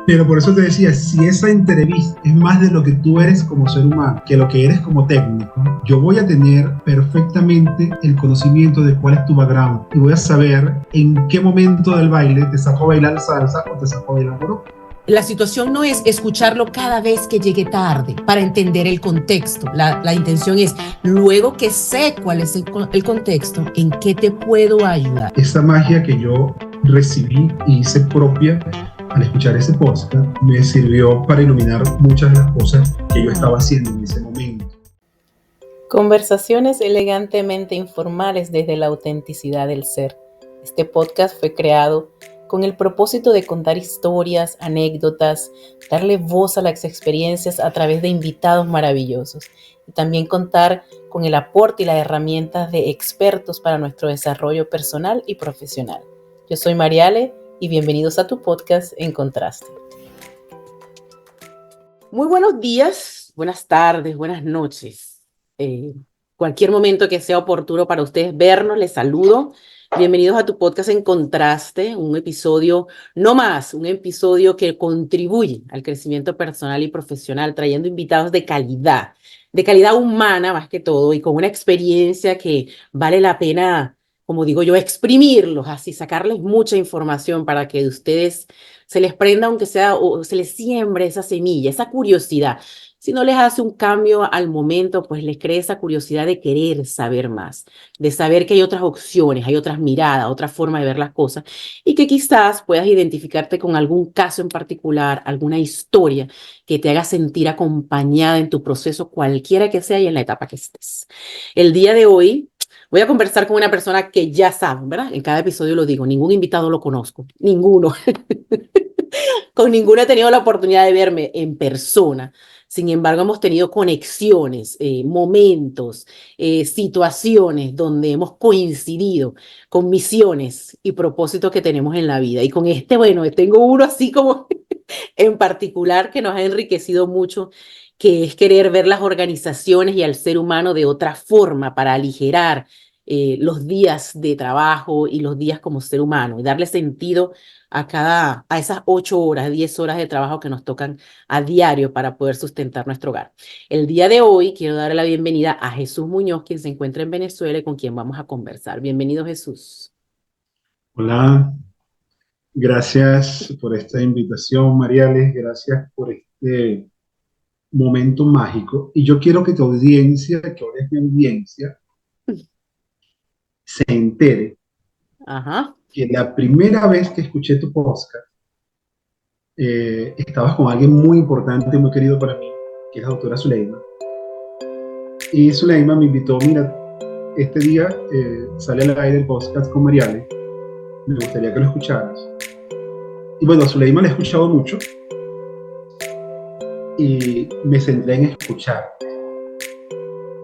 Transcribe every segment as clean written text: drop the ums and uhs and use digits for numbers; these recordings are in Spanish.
Pero por eso te decía, si esa entrevista es más de lo que tú eres como ser humano que lo que eres como técnico, yo voy a tener perfectamente el conocimiento de cuál es tu background y voy a saber en qué momento del baile te saco a bailar salsa o te saco a bailar burro. La situación no es escucharlo cada vez que llegue tarde para entender el contexto. La intención es, luego que sé cuál es el contexto, ¿en qué te puedo ayudar? Esa magia que yo recibí y hice propia al escuchar ese podcast me sirvió para iluminar muchas de las cosas que yo estaba haciendo en ese momento. Conversaciones elegantemente informales desde la autenticidad del ser. Este podcast fue creado con el propósito de contar historias, anécdotas, darle voz a las experiencias a través de invitados maravillosos y también contar con el aporte y las herramientas de expertos para nuestro desarrollo personal y profesional. Yo soy Mariale y bienvenidos a tu podcast En Contraste. Muy buenos días, buenas tardes, buenas noches. Cualquier momento que sea oportuno para ustedes vernos, les saludo. Bienvenidos a tu podcast En Contraste, un episodio, no más, un episodio que contribuye al crecimiento personal y profesional, trayendo invitados de calidad humana más que todo, y con una experiencia que vale la pena, como digo yo, exprimirlos, así sacarles mucha información para que ustedes se les prenda, aunque sea, o se les siembre esa semilla, esa curiosidad. Si no les hace un cambio al momento, pues les crea esa curiosidad de querer saber más, de saber que hay otras opciones, hay otras miradas, otra forma de ver las cosas, y que quizás puedas identificarte con algún caso en particular, alguna historia que te haga sentir acompañada en tu proceso, cualquiera que sea y en la etapa que estés. El día de hoy voy a conversar con una persona que ya saben, ¿verdad? En cada episodio lo digo, ningún invitado lo conozco, ninguno. Con ninguno he tenido la oportunidad de verme en persona. Sin embargo, hemos tenido conexiones, momentos, situaciones donde hemos coincidido con misiones y propósitos que tenemos en la vida. Y con este, bueno, tengo uno así como en particular que nos ha enriquecido mucho, que es querer ver las organizaciones y al ser humano de otra forma para aligerar los días de trabajo y los días como ser humano y darle sentido a esas 8 horas, 10 horas de trabajo que nos tocan a diario para poder sustentar nuestro hogar. El día de hoy quiero darle la bienvenida a Jesús Muñoz, quien se encuentra en Venezuela y con quien vamos a conversar. Bienvenido, Jesús. Hola, gracias por esta invitación, Mariales, gracias por este momento mágico. Y yo quiero que tu audiencia, que ahora es mi audiencia, se entere Ajá. que la primera vez que escuché tu podcast, estabas con alguien muy importante, muy querido para mí, que es la doctora Zuleima. Y Zuleima me invitó, mira, este día sale al aire el podcast con Mariales, me gustaría que lo escucharas. Y bueno, a Zuleima la he escuchado mucho y me centré en escuchar.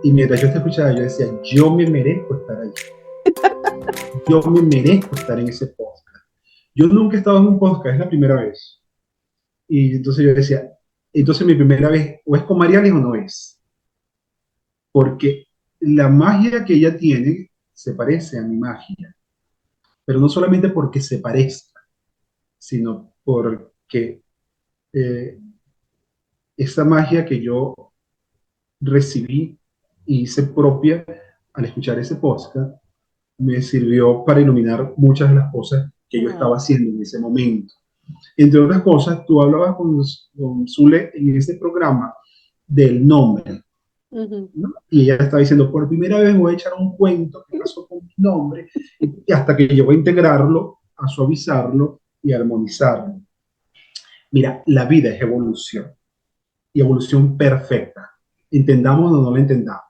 Y mientras yo te escuchaba, yo decía, yo me merezco estar ahí. Yo me merezco estar en ese podcast. Yo nunca he estado en un podcast, es la primera vez. Y entonces yo decía, entonces mi primera vez o es con Mariales o no es. Porque la magia que ella tiene se parece a mi magia. Pero no solamente porque se parezca, sino porque eh, esa magia que yo recibí y hice propia al escuchar ese podcast me sirvió para iluminar muchas de las cosas que yo estaba haciendo en ese momento. Entre otras cosas, tú hablabas con Zule en ese programa del nombre, ¿no? Y ella estaba diciendo, por primera vez voy a echar un cuento que pasó con mi nombre, y hasta que llegó a integrarlo, a suavizarlo y a armonizarlo. Mira, la vida es evolución, y evolución perfecta. Entendamos o no la entendamos.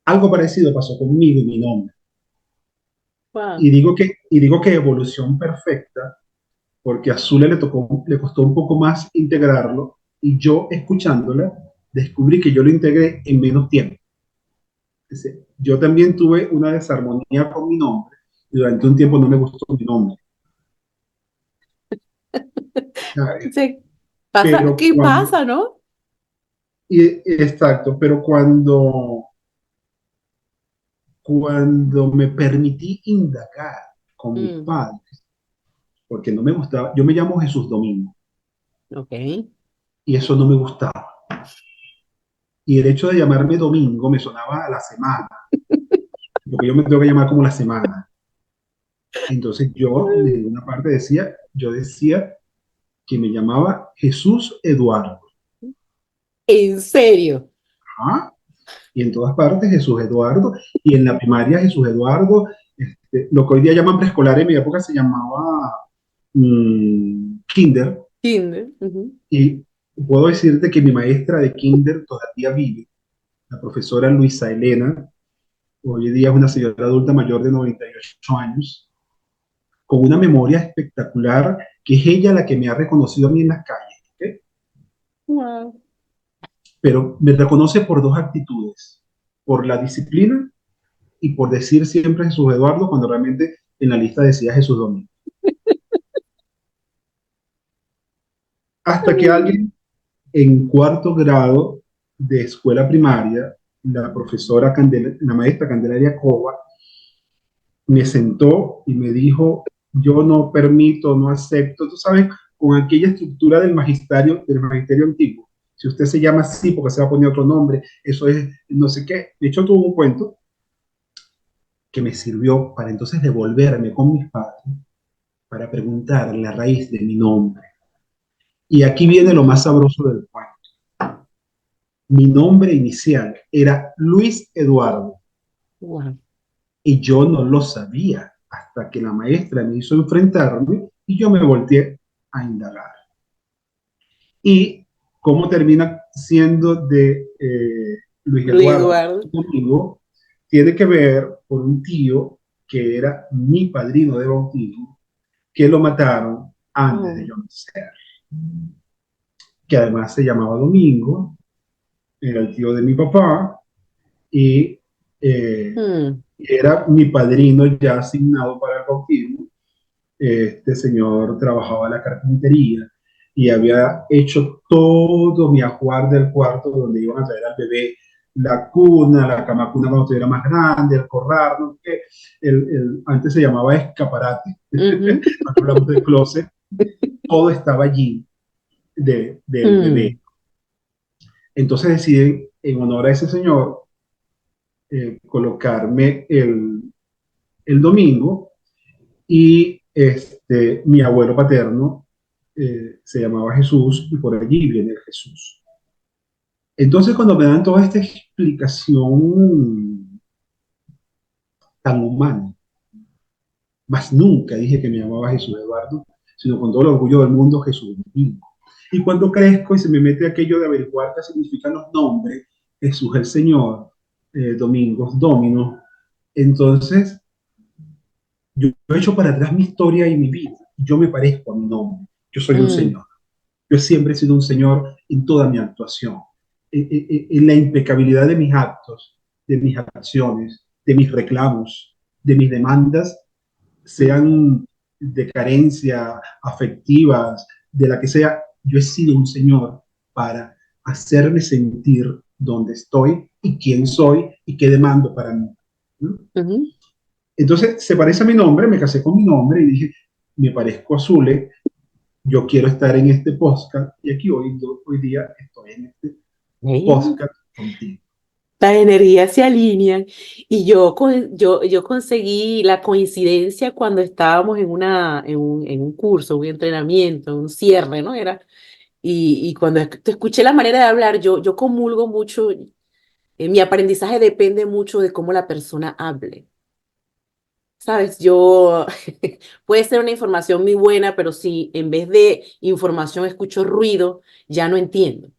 Algo parecido pasó conmigo y mi nombre. Wow. Y digo que evolución perfecta porque a Zule le costó un poco más integrarlo y yo escuchándola descubrí que yo lo integré en menos tiempo. Es decir, yo también tuve una desarmonía con mi nombre y durante un tiempo no me gustó mi nombre. ¿Sabes? Sí. Pasa, Pero ¿qué cuando, pasa, no? exacto, pero cuando me permití indagar con mis Mm, padres, porque no me gustaba. Yo me llamo Jesús Domingo Ok. y eso no me gustaba. Y el hecho de llamarme Domingo me sonaba a la semana, porque yo me tengo que llamar como la semana. Entonces yo, de una parte yo decía que me llamaba Jesús Eduardo. ¿En serio? ¿Ah? Y en todas partes Jesús Eduardo, y en la primaria Jesús Eduardo, lo que hoy día llaman preescolar, en mi época se llamaba kinder, Kinder. Ujú. y puedo decirte que mi maestra de kinder todavía vive, la profesora Luisa Elena, hoy día es una señora adulta mayor de 98 años, con una memoria espectacular, que es ella la que me ha reconocido a mí en las calles, ¿ok? Wow. Pero me reconoce por dos actitudes, por la disciplina y por decir siempre Jesús Eduardo cuando realmente en la lista decía Jesús Domingo. Hasta que alguien en cuarto grado de escuela primaria, la maestra Candelaria Cova, me sentó y me dijo, yo no permito, no acepto, tú sabes, con aquella estructura del magisterio antiguo. Si usted se llama así porque se va a poner otro nombre, eso es no sé qué. De hecho, tuvo un cuento que me sirvió para entonces devolverme con mis padres para preguntar la raíz de mi nombre. Y aquí viene lo más sabroso del cuento. Mi nombre inicial era Luis Eduardo Wow. y yo no lo sabía hasta que la maestra me hizo enfrentarme y yo me volteé a indagar. Y cómo termina siendo de Luis Luis Eduardo Eduardo. Domingo, tiene que ver por un tío que era mi padrino de bautismo, que lo mataron antes de Oh. yo nacer, que además se llamaba Domingo, era el tío de mi papá, y Hmm. era mi padrino ya asignado para el bautismo. Este señor trabajaba en la carpintería y había hecho todo mi ajuar del cuarto donde iban a traer al bebé, la cuna, la cama cuna cuando estuviera más grande, el corral, ¿no? Antes se llamaba escaparate, Ujú. hablamos del closet, todo estaba allí del bebé. Hmm. Entonces deciden, en honor a ese señor, colocarme el domingo, y mi abuelo paterno se llamaba Jesús y por allí viene el Jesús. Entonces cuando me dan toda esta explicación tan humana, más nunca dije que me llamaba Jesús Eduardo, sino con todo el orgullo del mundo Jesús Domingo. Y cuando crezco y se me mete aquello de averiguar qué significan los nombres, Jesús el Señor, Domingos, Dominos, entonces yo he hecho para atrás mi historia y mi vida. Yo me parezco a mi nombre. Yo soy un Hmm. señor. Yo siempre he sido un señor en toda mi actuación, en la impecabilidad de mis actos, de mis acciones, de mis reclamos, de mis demandas, sean de carencia, afectivas, de la que sea. Yo he sido un señor para hacerme sentir dónde estoy y quién soy y qué demando para mí, ¿no? Ujú. Entonces, se parece a mi nombre, me casé con mi nombre y dije, me parezco a Zule, yo quiero estar en este podcast y aquí hoy día estoy en este Ey, podcast contigo. las energías se alinean y yo conseguí la coincidencia cuando estábamos en un curso, un entrenamiento, un cierre, ¿no? Y cuando te escuché la manera de hablar, yo comulgo mucho, mi aprendizaje depende mucho de cómo la persona hable. Sabes, puede ser una información muy buena, pero si en vez de información escucho ruido, ya no entiendo.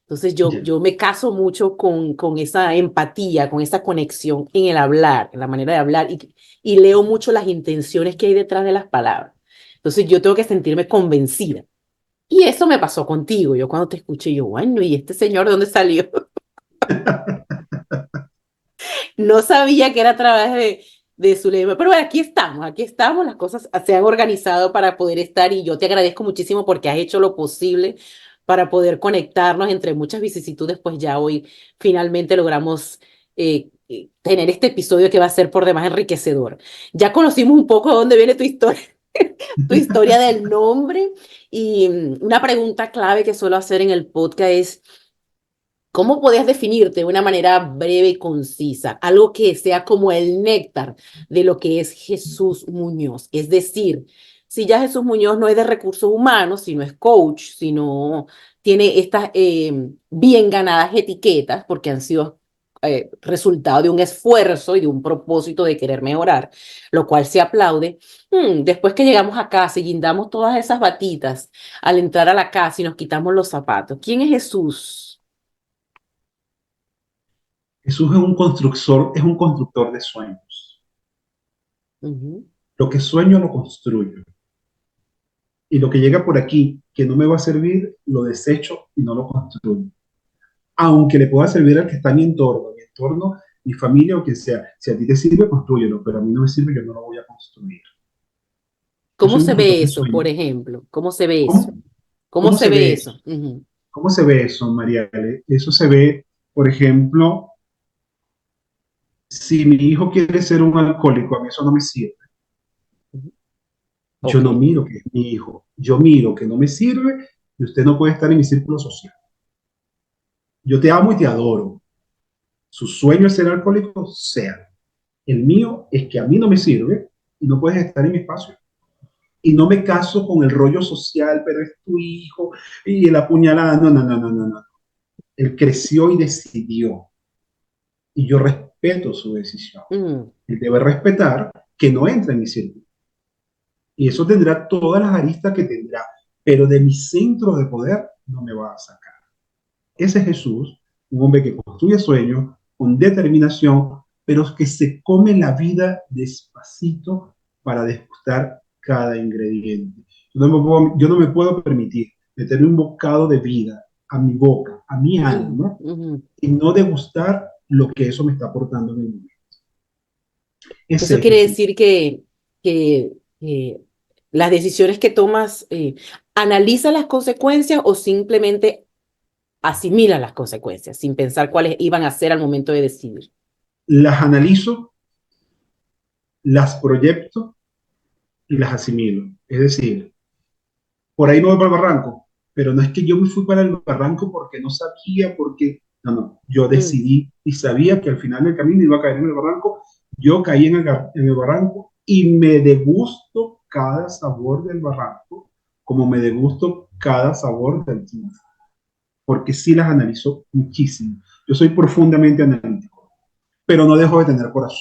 Entonces Ya. yo me caso mucho con esa empatía, con esa conexión en el hablar, en la manera de hablar, y leo mucho las intenciones que hay detrás de las palabras. Entonces yo tengo que sentirme convencida. Y eso me pasó contigo. Yo cuando te escuché, yo, bueno, ¿y este señor de dónde salió? No sabía que era a través de Zulema, pero bueno, aquí estamos, las cosas se han organizado para poder estar y yo te agradezco muchísimo porque has hecho lo posible para poder conectarnos entre muchas vicisitudes, pues ya hoy finalmente logramos tener este episodio que va a ser por demás enriquecedor. Ya conocimos un poco de dónde viene tu historia. tu historia del nombre. Y una pregunta clave que suelo hacer en el podcast es, ¿cómo podías definirte de una manera breve y concisa? Algo que sea como el néctar de lo que es Jesús Muñoz. Es decir, si ya Jesús Muñoz no es de recursos humanos, sino es coach, sino tiene estas bien ganadas etiquetas, porque han sido resultado de un esfuerzo y de un propósito de querer mejorar, lo cual se aplaude. Después que llegamos a casa y guindamos todas esas batitas al entrar a la casa y nos quitamos los zapatos, ¿quién es Jesús? Jesús es un constructor de sueños. Ujú. Lo que sueño lo construyo. Y lo que llega por aquí, que no me va a servir, lo desecho y no lo construyo. Aunque le pueda servir al que está en mi entorno, mi familia o quien sea. Si a ti te sirve, construyelo, pero a mí no me sirve, yo no lo voy a construir. Yo ¿Cómo soy un se constructor ve de eso, por sueños. ejemplo? ¿Cómo se ve eso? ¿Cómo, ¿Cómo cómo se se ve ve eso? eso? Ujú, ¿Cómo se ve eso, Mariale? Eso se ve, por ejemplo, si mi hijo quiere ser un alcohólico, a mí eso no me sirve. ujú. Yo Ok. no miro que es mi hijo, yo miro que no me sirve y usted no puede estar en mi círculo social. Yo te amo y te adoro. Su sueño es ser alcohólico, sea. El mío es que a mí no me sirve y no puedes estar en mi espacio. Y no me caso con el rollo social, pero es tu hijo y la puñalada. No, no, no, no, no, no. Él creció y decidió. Y yo respeto su decisión. Mm, Él debe respetar que no entra en mi círculo. Y eso tendrá todas las aristas que tendrá, pero de mi centro de poder no me va a sacar. Ese es Jesús, un hombre que construye sueños con determinación, pero que se come la vida despacito para degustar cada ingrediente. Yo no me puedo permitir meterle un bocado de vida a mi boca, a mi alma, ujú. y no degustar lo que eso me está aportando en el momento. Ese Eso es quiere Jesús. decir que las decisiones que tomas, ¿analiza las consecuencias o simplemente asimila las consecuencias sin pensar cuáles iban a ser al momento de decidir? Las analizo, las proyecto y las asimilo. Es decir, por ahí no voy para el barranco, pero no es que yo me fui para el barranco porque no sabía, porque, no, no, yo Mm, decidí y sabía que al final del camino iba a caer en el barranco, yo caí en el barranco y me degusto cada sabor del barranco, como me degusto cada sabor del triunfo, porque sí las analizo muchísimo. Yo soy profundamente analítico, pero no dejo de tener corazón.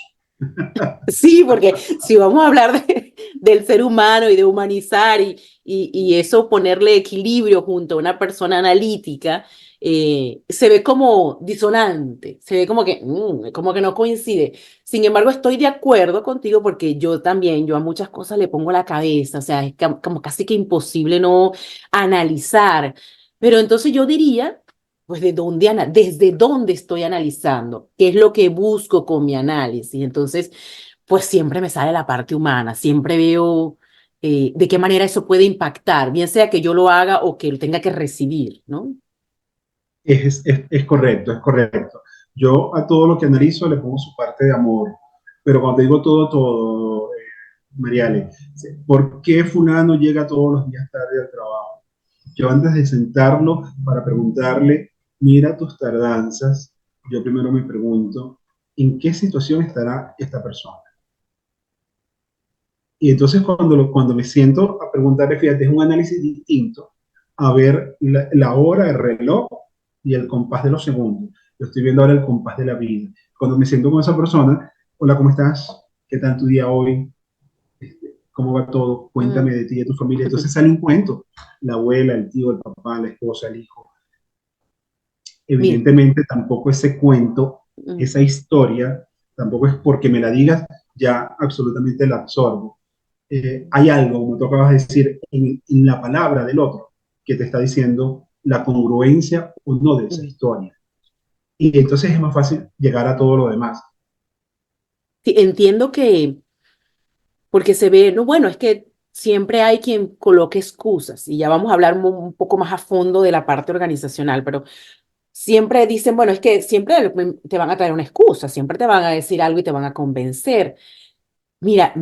sí, porque si vamos a hablar del ser humano y de humanizar y eso ponerle equilibrio junto a una persona analítica, se ve como disonante, se ve como que no coincide. Sin embargo, estoy de acuerdo contigo porque yo también, yo a muchas cosas le pongo la cabeza, o sea, es como casi que imposible no analizar. Pero entonces yo diría, pues, ¿desde dónde estoy analizando? ¿Qué es lo que busco con mi análisis? Entonces, pues siempre me sale la parte humana, siempre veo de qué manera eso puede impactar, bien sea que yo lo haga o que lo tenga que recibir, ¿no? Es correcto, es correcto. Yo a todo lo que analizo le pongo su parte de amor, pero cuando digo todo, todo, Mariale, ¿por qué fulano llega todos los días tarde al trabajo? Yo antes de sentarlo para preguntarle, mira tus tardanzas, yo primero me pregunto, ¿en qué situación estará esta persona? Y entonces cuando me siento a preguntarle, fíjate, es un análisis distinto a ver la hora, el reloj y el compás de los segundos. Yo estoy viendo ahora el compás de la vida. Cuando me siento con esa persona, hola, ¿cómo estás? ¿Qué tal tu día hoy? ¿Cómo va todo? Cuéntame Mm. de ti y de tu familia. Entonces sale un cuento. La abuela, el tío, el papá, la esposa, el hijo. Mira, Evidentemente tampoco ese cuento, mm, esa historia, tampoco es porque me la digas, ya absolutamente la absorbo. Hay algo, como tú acabas de decir, en la palabra del otro que te está diciendo la congruencia o no de esa mm. historia. Y entonces es más fácil llegar a todo lo demás. Sí, entiendo que, porque se ve, no, bueno, es que siempre hay quien coloque excusas y ya vamos a hablar un poco más a fondo de la parte organizacional, pero siempre dicen, bueno, es que siempre te van a traer una excusa, siempre te van a decir algo y te van a convencer. Mira,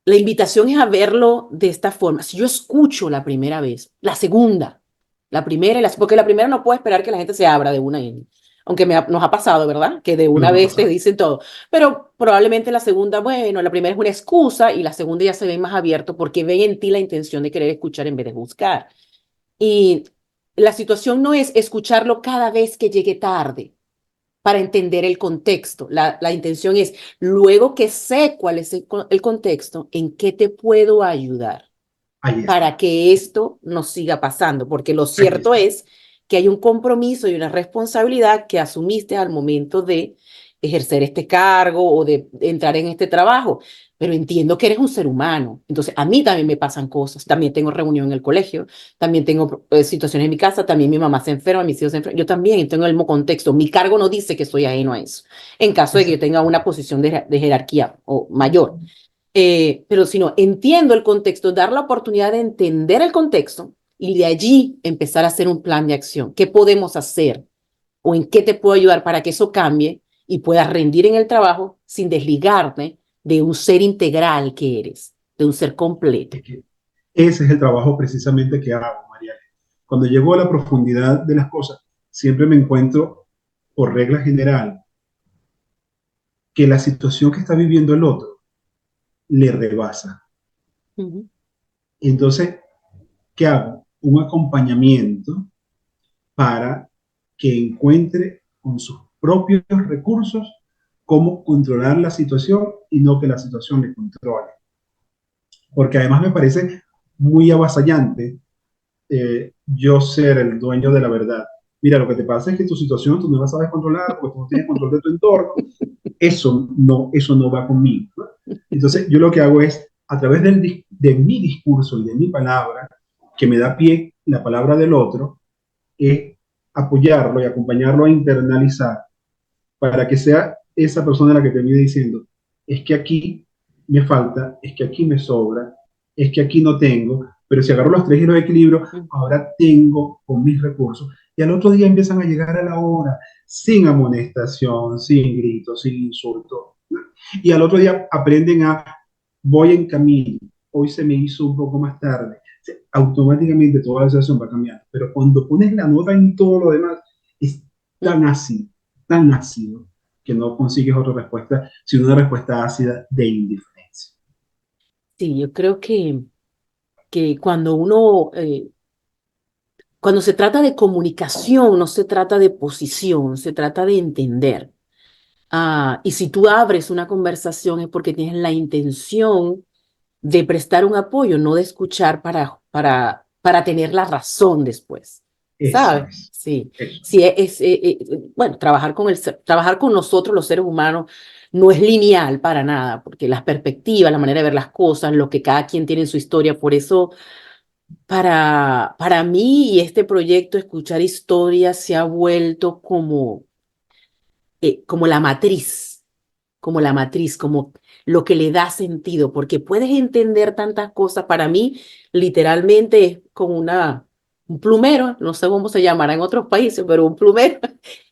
la invitación es a verlo de esta forma. Si yo escucho la primera vez, la segunda, la primera, porque la primera no puedo esperar que la gente se abra de una en, aunque nos ha pasado, ¿verdad? Que de una Nos ha vez te pasado. dicen todo. Pero probablemente la segunda, bueno, la primera es una excusa y la segunda ya se ven más abiertos porque ven en ti la intención de querer escuchar en vez de buscar. Y la situación no es escucharlo cada vez que llegue tarde para entender el contexto. La intención es, luego que sé cuál es el contexto, ¿en qué te puedo ayudar Ahí está, para que esto no siga pasando? Porque lo ahí cierto está. es que hay un compromiso y una responsabilidad que asumiste al momento de ejercer este cargo o de entrar en este trabajo. Pero entiendo que eres un ser humano. Entonces, a mí también me pasan cosas. También tengo reunión en el colegio, también tengo situaciones en mi casa, también mi mamá se enferma, mis hijos se enferman. Yo también tengo el mismo contexto. Mi cargo no dice que soy ajeno a eso, en caso de que yo Exacto. tenga una posición de jerarquía o mayor. Pero si no, entiendo el contexto, dar la oportunidad de entender el contexto y de allí empezar a hacer un plan de acción. ¿Qué podemos hacer? ¿O en qué te puedo ayudar para que eso cambie y puedas rendir en el trabajo sin desligarte de un ser integral que eres, de un ser completo? Es que ese es el trabajo precisamente que hago, María. Cuando llego a la profundidad de las cosas, siempre me encuentro, por regla general, que la situación que está viviendo el otro le rebasa. Uh -huh. Entonces, ¿qué hago? Un acompañamiento para que encuentre con sus propios recursos cómo controlar la situación y no que la situación le controle. Porque además me parece muy avasallante yo ser el dueño de la verdad. Mira, lo que te pasa es que tu situación tú no la sabes controlar porque tú no tienes control de tu entorno. Eso no va conmigo, ¿no? Entonces, yo lo que hago es, a través de mi discurso y de mi palabra, que me da pie la palabra del otro, es apoyarlo y acompañarlo a internalizar para que sea esa persona la que termine diciendo, es que aquí me falta, es que aquí me sobra, es que aquí no tengo, pero si agarro los tres hilos de equilibrio, ahora tengo con mis recursos. Y al otro día empiezan a llegar a la hora, sin amonestación, sin gritos, sin insultos. Y al otro día aprenden a, voy en camino, hoy se me hizo un poco más tarde. Automáticamente toda la situación va a cambiar. Pero cuando pones la nota en todo lo demás, es tan ácido, que no consigues otra respuesta, sino una respuesta ácida de indiferencia. Sí, yo creo que cuando uno, cuando se trata de comunicación, no se trata de posición, se trata de entender. Y si tú abres una conversación es porque tienes la intención de prestar un apoyo, no de escuchar para tener la razón después. Eso ¿Sabes? es. Sí. Eso. Sí, bueno, trabajar con nosotros, los seres humanos, no es lineal para nada, porque las perspectivas, la manera de ver las cosas, lo que cada quien tiene en su historia, por eso para mí y este proyecto, escuchar historias se ha vuelto como como la matriz, como lo que le da sentido, porque puedes entender tantas cosas. Para mí, literalmente es como un plumero, no sé cómo se llamará en otros países, pero un plumero,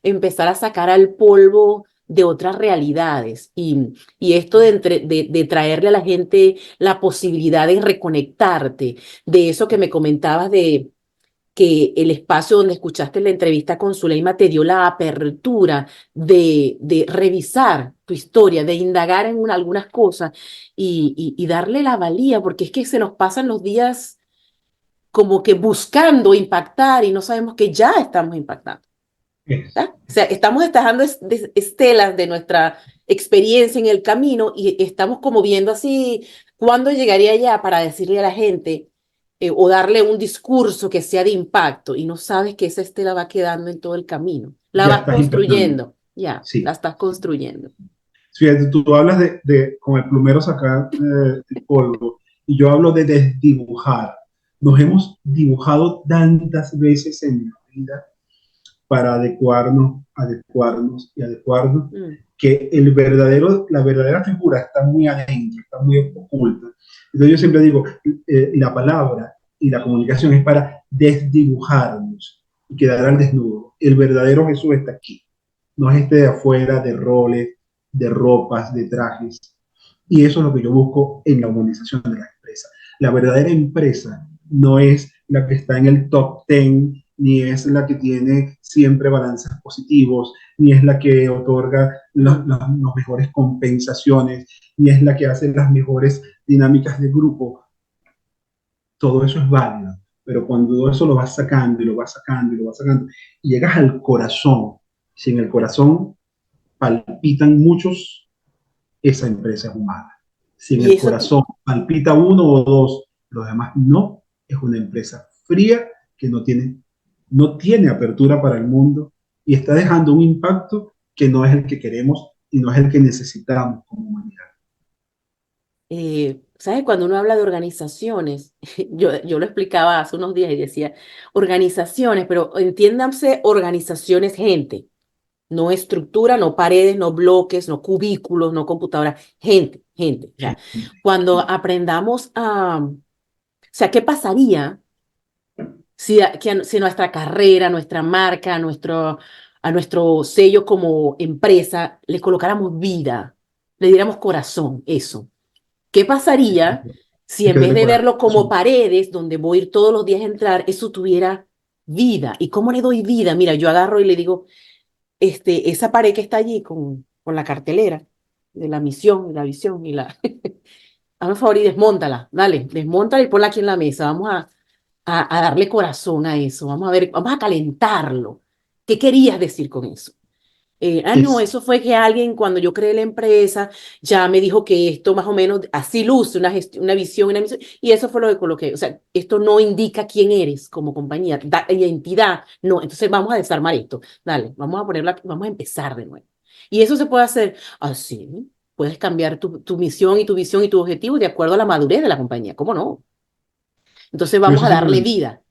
empezar a sacar al polvo de otras realidades y esto de traerle a la gente la posibilidad de reconectarte, de eso que me comentabas de que el espacio donde escuchaste la entrevista con Zuleima te dio la apertura de revisar tu historia, de indagar en algunas cosas y darle la valía, porque es que se nos pasan los días como que buscando impactar y no sabemos que ya estamos impactando. Es. ¿Verdad? O sea, estamos dejando estelas de nuestra experiencia en el camino y estamos como viendo así, ¿cuándo llegaría ya para decirle a la gente o darle un discurso que sea de impacto? Y no sabes que esa estela va quedando en todo el camino. La Ya vas estás impactando. construyendo, ya, la Sí. estás construyendo. Fíjate, tú hablas de con el plumero sacar el polvo y yo hablo de desdibujar. Nos hemos dibujado tantas veces en la vida para adecuarnos y adecuarnos, Mm, que la verdadera figura está muy adentro, está muy oculta. Entonces yo siempre digo, la palabra y la comunicación es para desdibujarnos y quedar al desnudo. El verdadero Jesús está aquí, no es este de afuera, de roles, de ropas, de trajes. Y eso es lo que yo busco en la humanización de las empresas. La verdadera empresa no es la que está en el top 10, ni es la que tiene siempre balances positivos, ni es la que otorga los mejores compensaciones, ni es la que hace las mejores dinámicas de grupo. Todo eso es válido, pero cuando todo eso lo vas sacando y lo vas sacando y lo vas sacando, y llegas al corazón, si en el corazón palpitan muchos, esa empresa es humana. Si en Y el eso, corazón palpita uno o dos, los demás no, es una empresa fría que no tiene apertura para el mundo y está dejando un impacto que no es el que queremos y no es el que necesitamos como humanidad. ¿sabes? Cuando uno habla de organizaciones, yo lo explicaba hace unos días y decía, organizaciones, pero entiéndanse organizaciones, gente, no estructura, no paredes, no bloques, no cubículos, no computadoras, gente, gente. O sea, cuando aprendamos o sea, ¿qué pasaría si nuestra carrera, nuestra marca, a nuestro sello como empresa le colocáramos vida, le diéramos corazón, eso? ¿Qué pasaría si Hay en que vez darle de verlo como corazón. paredes donde voy a ir todos los días a entrar, eso tuviera vida? ¿Y cómo le doy vida? Mira, yo agarro y le digo, esa pared que está allí con la cartelera de la misión, y la visión y la... Hazme un favor y desmóntala, dale, desmóntala y ponla aquí en la mesa. Vamos a darle corazón a eso. Vamos a ver, vamos a calentarlo. ¿Qué querías decir con eso? No, Es, eso fue que alguien cuando yo creé la empresa ya me dijo que esto más o menos así luce, una visión, una misión, y eso fue lo que coloqué. O sea, esto no indica quién eres como compañía, da identidad, no, entonces vamos a desarmar esto. Dale, vamos a empezar de nuevo. Y eso se puede hacer así. Puedes cambiar tu misión y tu visión y tu objetivo de acuerdo a la madurez de la compañía, ¿cómo no? Entonces yo vamos eso a siempre lo darle digo. vida.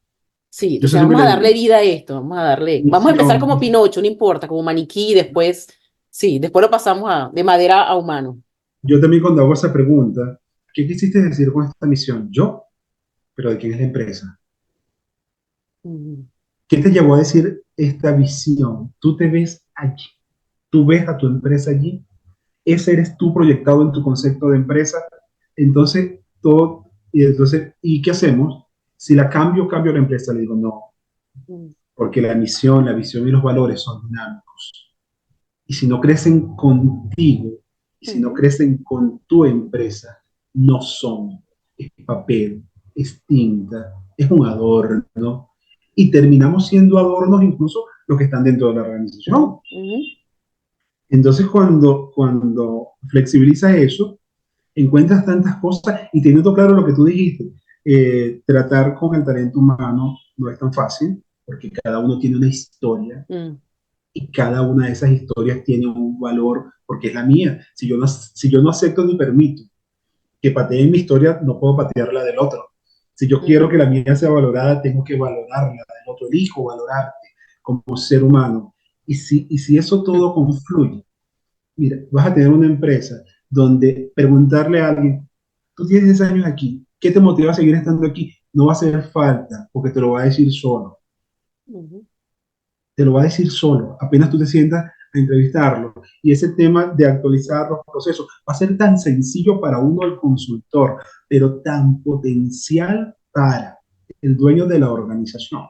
Sí, Yo eso entonces siempre vamos a le darle digo. vida a esto, vamos a empezar Misión, como Pinocho, no importa, como maniquí, después, sí, después lo pasamos de madera a humano. yo también cuando hago esa pregunta, ¿qué quisiste decir con esta misión? Yo, pero ¿de quién es la empresa? Mm, ¿Qué te llevó a decir esta visión? Tú te ves allí, tú ves a tu empresa allí, ese eres tú proyectado en tu concepto de empresa, entonces ¿y qué hacemos? Si la cambio la empresa, le digo no, mm, porque la misión, la visión y los valores son dinámicos. Y si no crecen contigo, y si no ujú. crecen con tu empresa, no son. Es papel, es tinta, es un adorno. Y terminamos siendo adornos incluso los que están dentro de la organización. Ujú, Entonces, cuando flexibilizas eso, encuentras tantas cosas y teniendo claro lo que tú dijiste, tratar con el talento humano no es tan fácil, porque cada uno tiene una historia mm, y cada una de esas historias tiene un valor porque es la mía. Si yo no acepto ni permito que pateen mi historia, no puedo patear la del otro. Si yo quiero ujú, que la mía sea valorada, tengo que valorar la del otro. Elijo valorarte como ser humano. Y si eso mm, todo confluye, mira, vas a tener una empresa donde preguntarle a alguien, tú tienes 10 años aquí, ¿qué te motiva a seguir estando aquí? No va a hacer falta, porque te lo va a decir solo. ujú. Te lo va a decir solo, apenas tú te sientas a entrevistarlo. Y ese tema de actualizar los procesos va a ser tan sencillo para uno, el consultor, pero tan potencial para el dueño de la organización,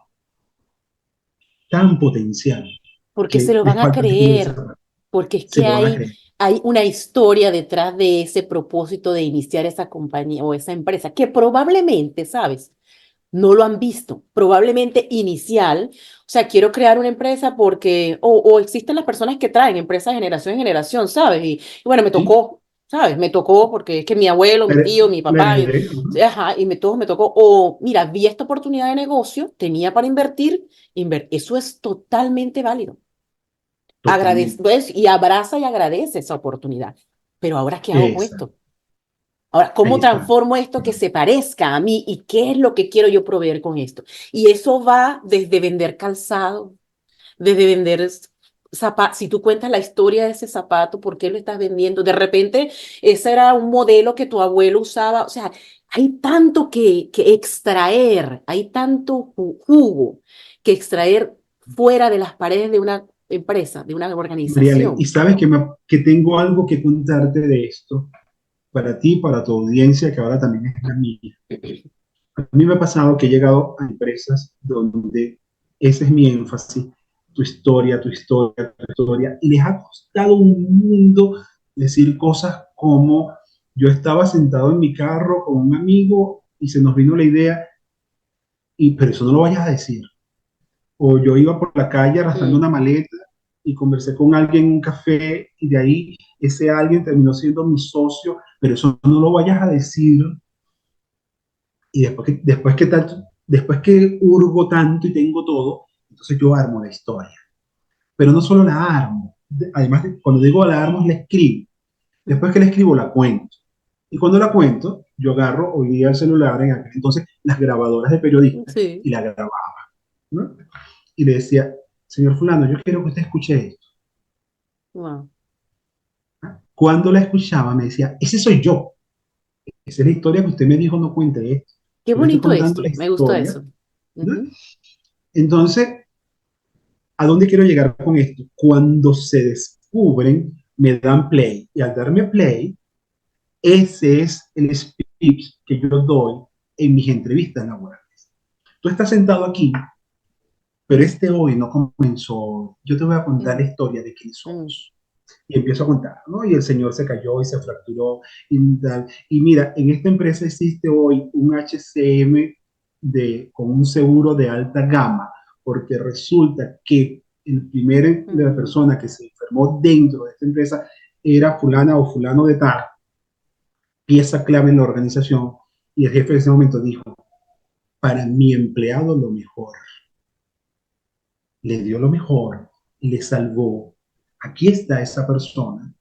tan potencial Porque se que lo les van a falta definir esa creer, parte. porque es Se que lo van a creer. hay una historia detrás de ese propósito de iniciar esa compañía o esa empresa, que probablemente, ¿sabes? No lo han visto, probablemente inicial. O sea, quiero crear una empresa porque, o existen las personas que traen empresas de generación en generación, ¿sabes? Y bueno, me ¿Sí? tocó, ¿sabes? Me tocó porque es que mi abuelo, mi tío, mi La papá, heredé, ¿no? ajá, todos me tocó. O mira, vi esta oportunidad de negocio, tenía para invertir. Eso es totalmente válido. Agradece, Totalmente. pues, y abraza y agradece esa oportunidad. Pero ahora, ¿qué hago con Esa, esto? Ahora, ahí ¿cómo está. transformo esto que se parezca a mí y qué es lo que quiero yo proveer con esto? Y eso va desde vender calzado, desde vender zapatos. Si tú cuentas la historia de ese zapato, ¿por qué lo estás vendiendo? De repente, ese era un modelo que tu abuelo usaba. O sea, hay tanto que extraer, hay tanto jugo que extraer fuera de las paredes de una empresa, de una Mariale, y organización. sabes que tengo algo que contarte de esto. para ti, para tu audiencia, que ahora también es la mía. A mí me ha pasado que he llegado a empresas donde ese es mi énfasis, tu historia, tu historia, tu historia, y les ha costado un mundo decir cosas como yo estaba sentado en mi carro con un amigo y se nos vino la idea, pero eso no lo vayas a decir. O yo iba por la calle arrastrando Mm. una maleta y conversé con alguien en un café y de ahí ese alguien terminó siendo mi socio, pero eso no lo vayas a decir. Y después que hurgo tanto y tengo todo, entonces yo armo la historia. Pero no solo la armo, además, cuando digo la armo, la escribo. Después que la escribo, la cuento. Y cuando la cuento, yo agarro hoy día el celular, en aquel entonces las grabadoras de periodistas, Sí. y la grababa, ¿no? Y le decía, señor fulano, yo quiero que usted escuche esto. Wow. Cuando la escuchaba, me decía, ese soy yo. Esa es la historia que usted me dijo, no cuente esto. Qué Yo le estoy bonito contando la esto. Me gustó historia, eso. ¿no? Ujú. Entonces, ¿a dónde quiero llegar con esto? Cuando se descubren, me dan play. Y al darme play, ese es el speech que yo doy en mis entrevistas laborales. Tú estás sentado aquí, pero este hoy no comenzó. Yo te voy a contar Mm. la historia de quién Mm. somos. Y empiezo a contar, ¿no? Y el señor se cayó y se fracturó. Y mira, en esta empresa existe hoy un HCM con un seguro de alta gama, porque resulta que la Mm. persona que se enfermó dentro de esta empresa era fulana o fulano de tal, pieza clave en la organización, y el jefe de ese momento dijo, para mi empleado lo mejor, le dio lo mejor, le salvó. Aquí está esa persona.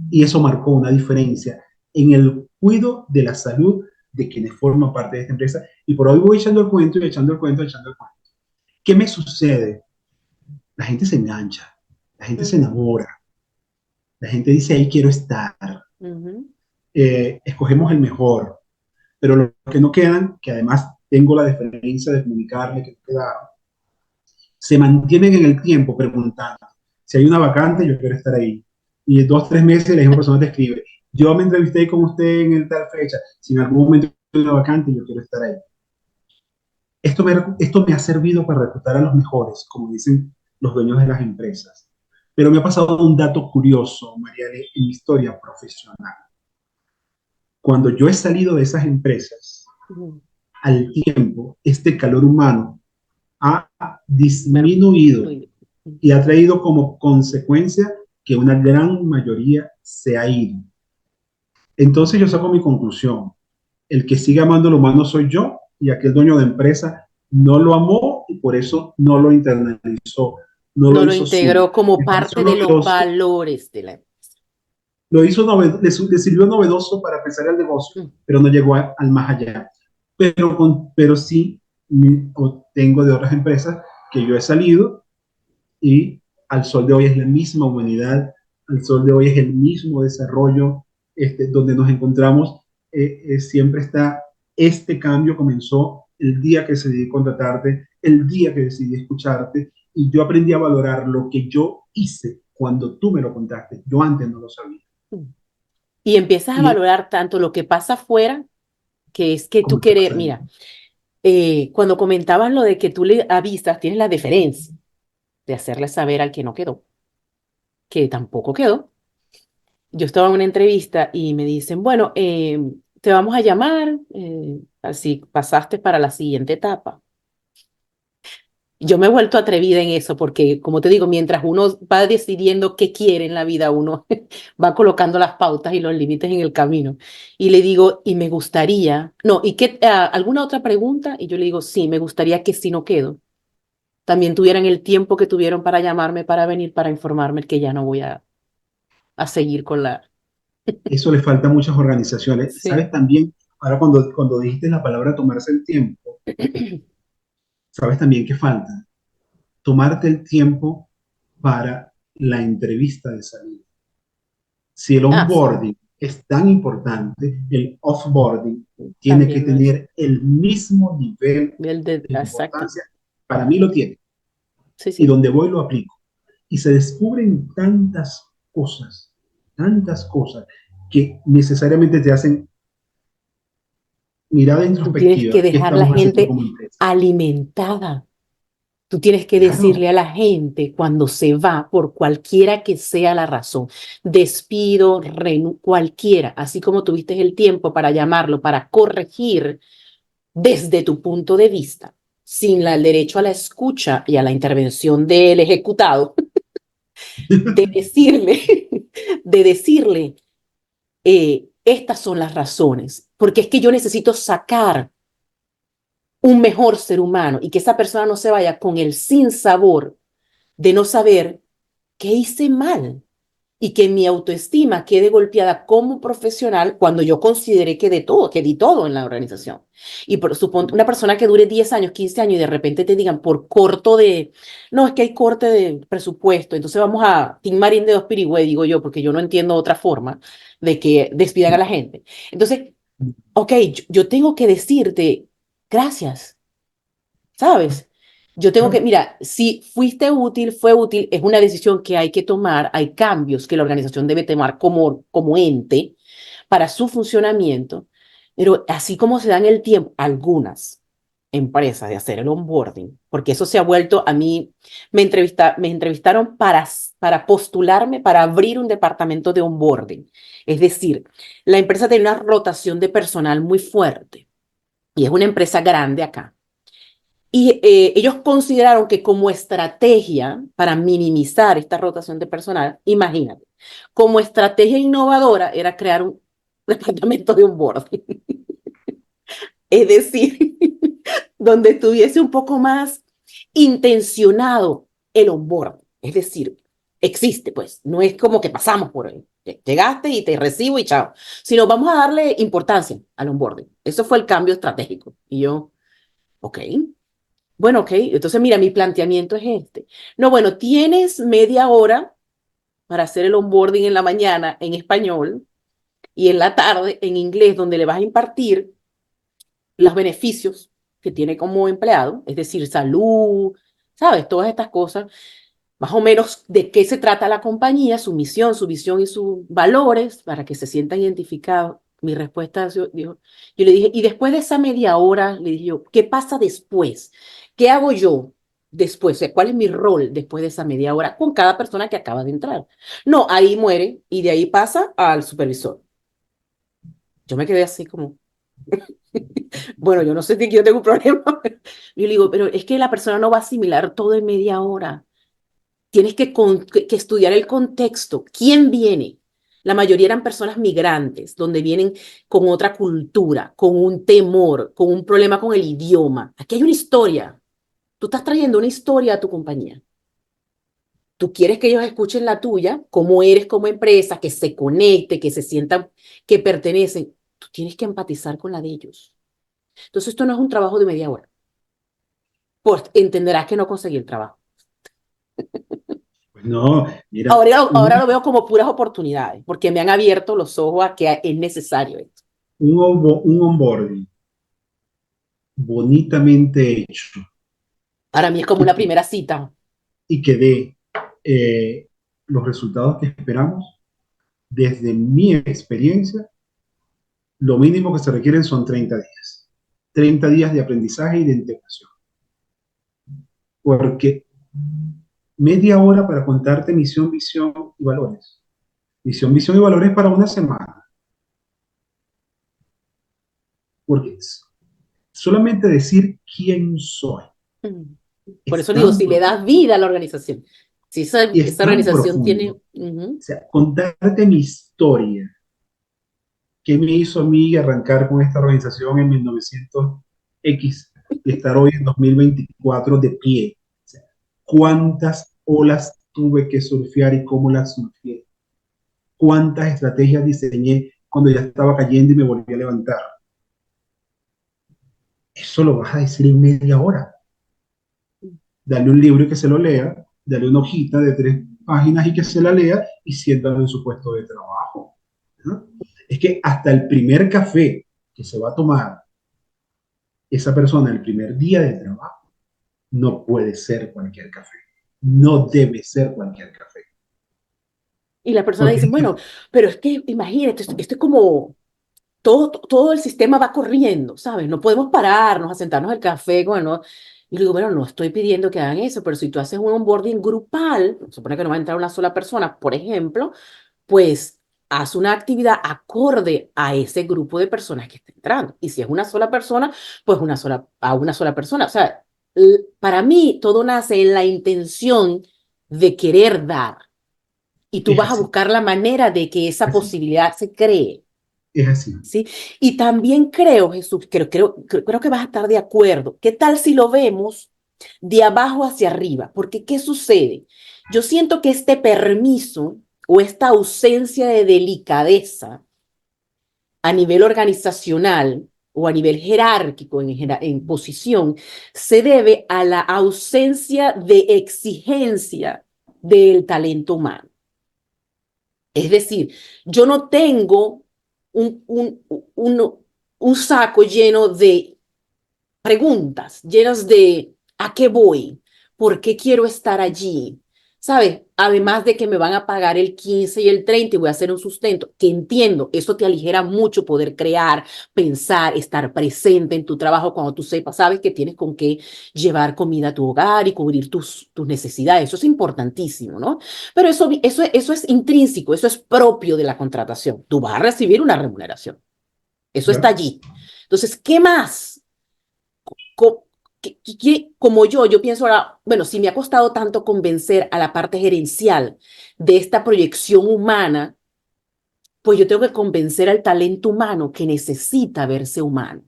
Y eso marcó una diferencia en el cuidado de la salud de quienes forman parte de esta empresa. Y por hoy voy echando el cuento y echando el cuento, echando el cuento. ¿Qué me sucede? La gente se engancha, la gente se Ujú. enamora, la gente dice, ahí quiero estar, Ujú. escogemos el mejor, pero los que no quedan, que además tengo la deferencia de comunicarle que no quedaron, se mantienen en el tiempo preguntando, si hay una vacante, yo quiero estar ahí. Y en 2 o 3 meses la misma persona te escribe, yo me entrevisté con usted en el tal fecha, si en algún momento hay una vacante, yo quiero estar ahí. Esto me ha servido para reclutar a los mejores, como dicen los dueños de las empresas. Pero me ha pasado un dato curioso, Mariale, en mi historia profesional. Cuando yo he salido de esas empresas, Ujú. al tiempo, este calor humano ha Ver- disminuido muy bien. y ha traído como consecuencia que una gran mayoría se ha ido. Entonces yo saco mi conclusión. El que sigue amando lo humano soy yo y aquel dueño de empresa no lo amó y por eso no lo internalizó, no lo No lo hizo suyo. integró como Me pareció parte de los novedoso, valores de la... lo hizo le sirvió novedoso para empezar el negocio, Mm. pero no llegó al más allá. Pero sí tengo de otras empresas que yo he salido y al sol de hoy es la misma humanidad, al sol de hoy es el mismo desarrollo, donde nos encontramos, siempre está, este cambio comenzó el día que decidí contratarte, el día que decidí escucharte, y yo aprendí a valorar lo que yo hice cuando tú me lo contaste, yo antes no lo sabía. Mm. Y empiezas a Y valorar tanto lo que pasa afuera, que es que tú como que querer, pasa ahí. mira, cuando comentabas lo de que tú le avisas, tienes la deferencia de hacerle saber al que no quedó, que tampoco quedó. Yo estaba en una entrevista y me dicen, bueno, te vamos a llamar, así pasaste para la siguiente etapa. Yo me he vuelto atrevida en eso porque, como te digo, mientras uno va decidiendo qué quiere en la vida, uno va colocando las pautas y los límites en el camino. Y le digo, y me gustaría, no, ¿y qué, alguna otra pregunta? Y yo le digo, sí, me gustaría que si no quedo, también tuvieran el tiempo que tuvieron para llamarme, para venir, para informarme que ya no voy a seguir con la... Eso le falta a muchas organizaciones. Sí. ¿Sabes también? Ahora cuando dijiste la palabra tomarse el tiempo, ¿sabes también qué falta? Tomarte el tiempo para la entrevista de salida. Si el Ah, sí, onboarding es tan importante, el offboarding tiene que también lo es. tener el mismo nivel de Exacto. importancia. Para mí lo tiene. Sí, Y sí. donde voy lo aplico. Y se descubren tantas cosas, que necesariamente te hacen mirada Tú tienes que introspectiva. ¿Qué dejar la estamos haciendo gente como empresa? alimentada. Tú tienes que Claro. decirle a la gente cuando se va, por cualquiera que sea la razón, despido, cualquiera, así como tuviste el tiempo para llamarlo, para corregir desde tu punto de vista, sin el derecho a la escucha y a la intervención del ejecutado, de decirle, de decirle, estas son las razones, porque es que yo necesito sacar un mejor ser humano y que esa persona no se vaya con el sinsabor de no saber qué hice mal y que mi autoestima quede golpeada como profesional cuando yo consideré que de todo, que di todo en la organización. Y por supongo, una persona que dure 10 años, 15 años y de repente te digan por corto de, no, es que hay corte de presupuesto, entonces vamos a Tim Marín de dos pirigüey, digo yo, porque yo no entiendo otra forma de que despidan a la gente. Entonces, ok, yo tengo que decirte gracias. ¿Sabes? Yo tengo que, Claro. mira, si fuiste útil, fue útil, es una decisión que hay que tomar, hay cambios que la organización debe tomar como ente para su funcionamiento, pero así como se dan el tiempo, algunas empresas de hacer el onboarding, porque eso se ha vuelto, a mí me entrevistaron para postularme para abrir un departamento de onboarding. Es decir, la empresa tiene una rotación de personal muy fuerte y es una empresa grande acá. Y ellos consideraron que como estrategia para minimizar esta rotación de personal, imagínate, como estrategia innovadora era crear un departamento de onboarding. Es decir, donde estuviese un poco más intencionado el onboarding. Es decir, existe, pues, no es como que pasamos por ahí. Llegaste y te recibo y chao. Sino vamos a darle importancia al onboarding. Eso fue el cambio estratégico. Y yo, ok. Bueno, ok, entonces mira, mi planteamiento es este. No, bueno, tienes media hora para hacer el onboarding en la mañana en español y en la tarde en inglés, donde le vas a impartir los beneficios que tiene como empleado, es decir, salud, ¿sabes? Todas estas cosas, más o menos de qué se trata la compañía, su misión, su visión y sus valores, para que se sientan identificados. Mi respuesta, yo le dije, y después de esa media hora, le dije yo, ¿qué pasa después? ¿Qué hago yo después? O sea, ¿cuál es mi rol después de esa media hora con cada persona que acaba de entrar? No, ahí muere y de ahí pasa al supervisor. Yo me quedé así como, bueno, yo no sé si yo tengo un problema. Yo le digo, pero es que la persona no va a asimilar todo en media hora. Tienes que estudiar el contexto. ¿Quién viene? La mayoría eran personas migrantes, donde vienen con otra cultura, con un temor, con un problema con el idioma. Aquí hay una historia. Tú estás trayendo una historia a tu compañía. Tú quieres que ellos escuchen la tuya, cómo eres como empresa, que se conecte, que se sientan que pertenecen. Tú tienes que empatizar con la de ellos. Entonces, esto no es un trabajo de media hora. Pues entenderás que no conseguí el trabajo. Pues no, mira, Ahora lo veo como puras oportunidades, porque me han abierto los ojos a que es necesario esto. un onboarding bonitamente hecho Para mí es como y una que, primera cita. y que dé los resultados que esperamos, desde mi experiencia, lo mínimo que se requieren son 30 días. 30 días de aprendizaje y de integración. Porque media hora para contarte misión, visión y valores. Misión, visión y valores para una semana. Porque solamente decir quién soy Mm. Por es eso digo, tan si le das profundo. vida a la organización, si Y es esa tan organización tiene... profundo. O sea, contarte mi historia, qué me hizo a mí arrancar con esta organización en 1900X y estar hoy en 2024 de pie. O sea, cuántas olas tuve que surfear y cómo las surfeé. Cuántas estrategias diseñé cuando ya estaba cayendo y me volví a levantar. Eso lo vas a decir en media hora. Dale un libro y que se lo lea, dale una hojita de 3 páginas y que se la lea y siéntalo en su puesto de trabajo. ¿No? Es que hasta el primer café que se va a tomar esa persona el primer día de trabajo no puede ser cualquier café. No debe ser cualquier café. Y la persona Ok, dice, bueno, pero es que imagínate, esto es como todo el sistema va corriendo, ¿sabes? No podemos pararnos a sentarnos al café, bueno. Y le digo, bueno, no estoy pidiendo que hagan eso, pero si tú haces un onboarding grupal, supone que no va a entrar una sola persona, por ejemplo, pues haz una actividad acorde a ese grupo de personas que está entrando. Y si es una sola persona, pues a una sola persona. O sea, para mí todo nace en la intención de querer dar. Y tú es vas a así, buscar la manera de que esa así, posibilidad se cree. es así. ¿Sí? Y también creo, Jesús, creo que vas a estar de acuerdo. ¿Qué tal si lo vemos de abajo hacia arriba? Porque, ¿qué sucede? Yo siento que este permiso o esta ausencia de delicadeza a nivel organizacional o a nivel jerárquico en posición se debe a la ausencia de exigencia del talento humano. Es decir, yo no tengo un, un, un, un saco lleno de preguntas, llenas de ¿a qué voy? ¿Por qué quiero estar allí? ¿Sabes? Además de que me van a pagar el 15 y el 30 y voy a hacer un sustento, que entiendo, eso te aligera mucho poder crear, pensar, estar presente en tu trabajo cuando tú sepas, sabes que tienes con qué llevar comida a tu hogar y cubrir tus necesidades. Eso es importantísimo, ¿no? Pero eso es intrínseco, eso es propio de la contratación. Tú vas a recibir una remuneración. Eso está ¿Ya? allí. Entonces, ¿qué más? co- Como yo pienso ahora, bueno, si me ha costado tanto convencer a la parte gerencial de esta proyección humana, pues yo tengo que convencer al talento humano que necesita verse humano.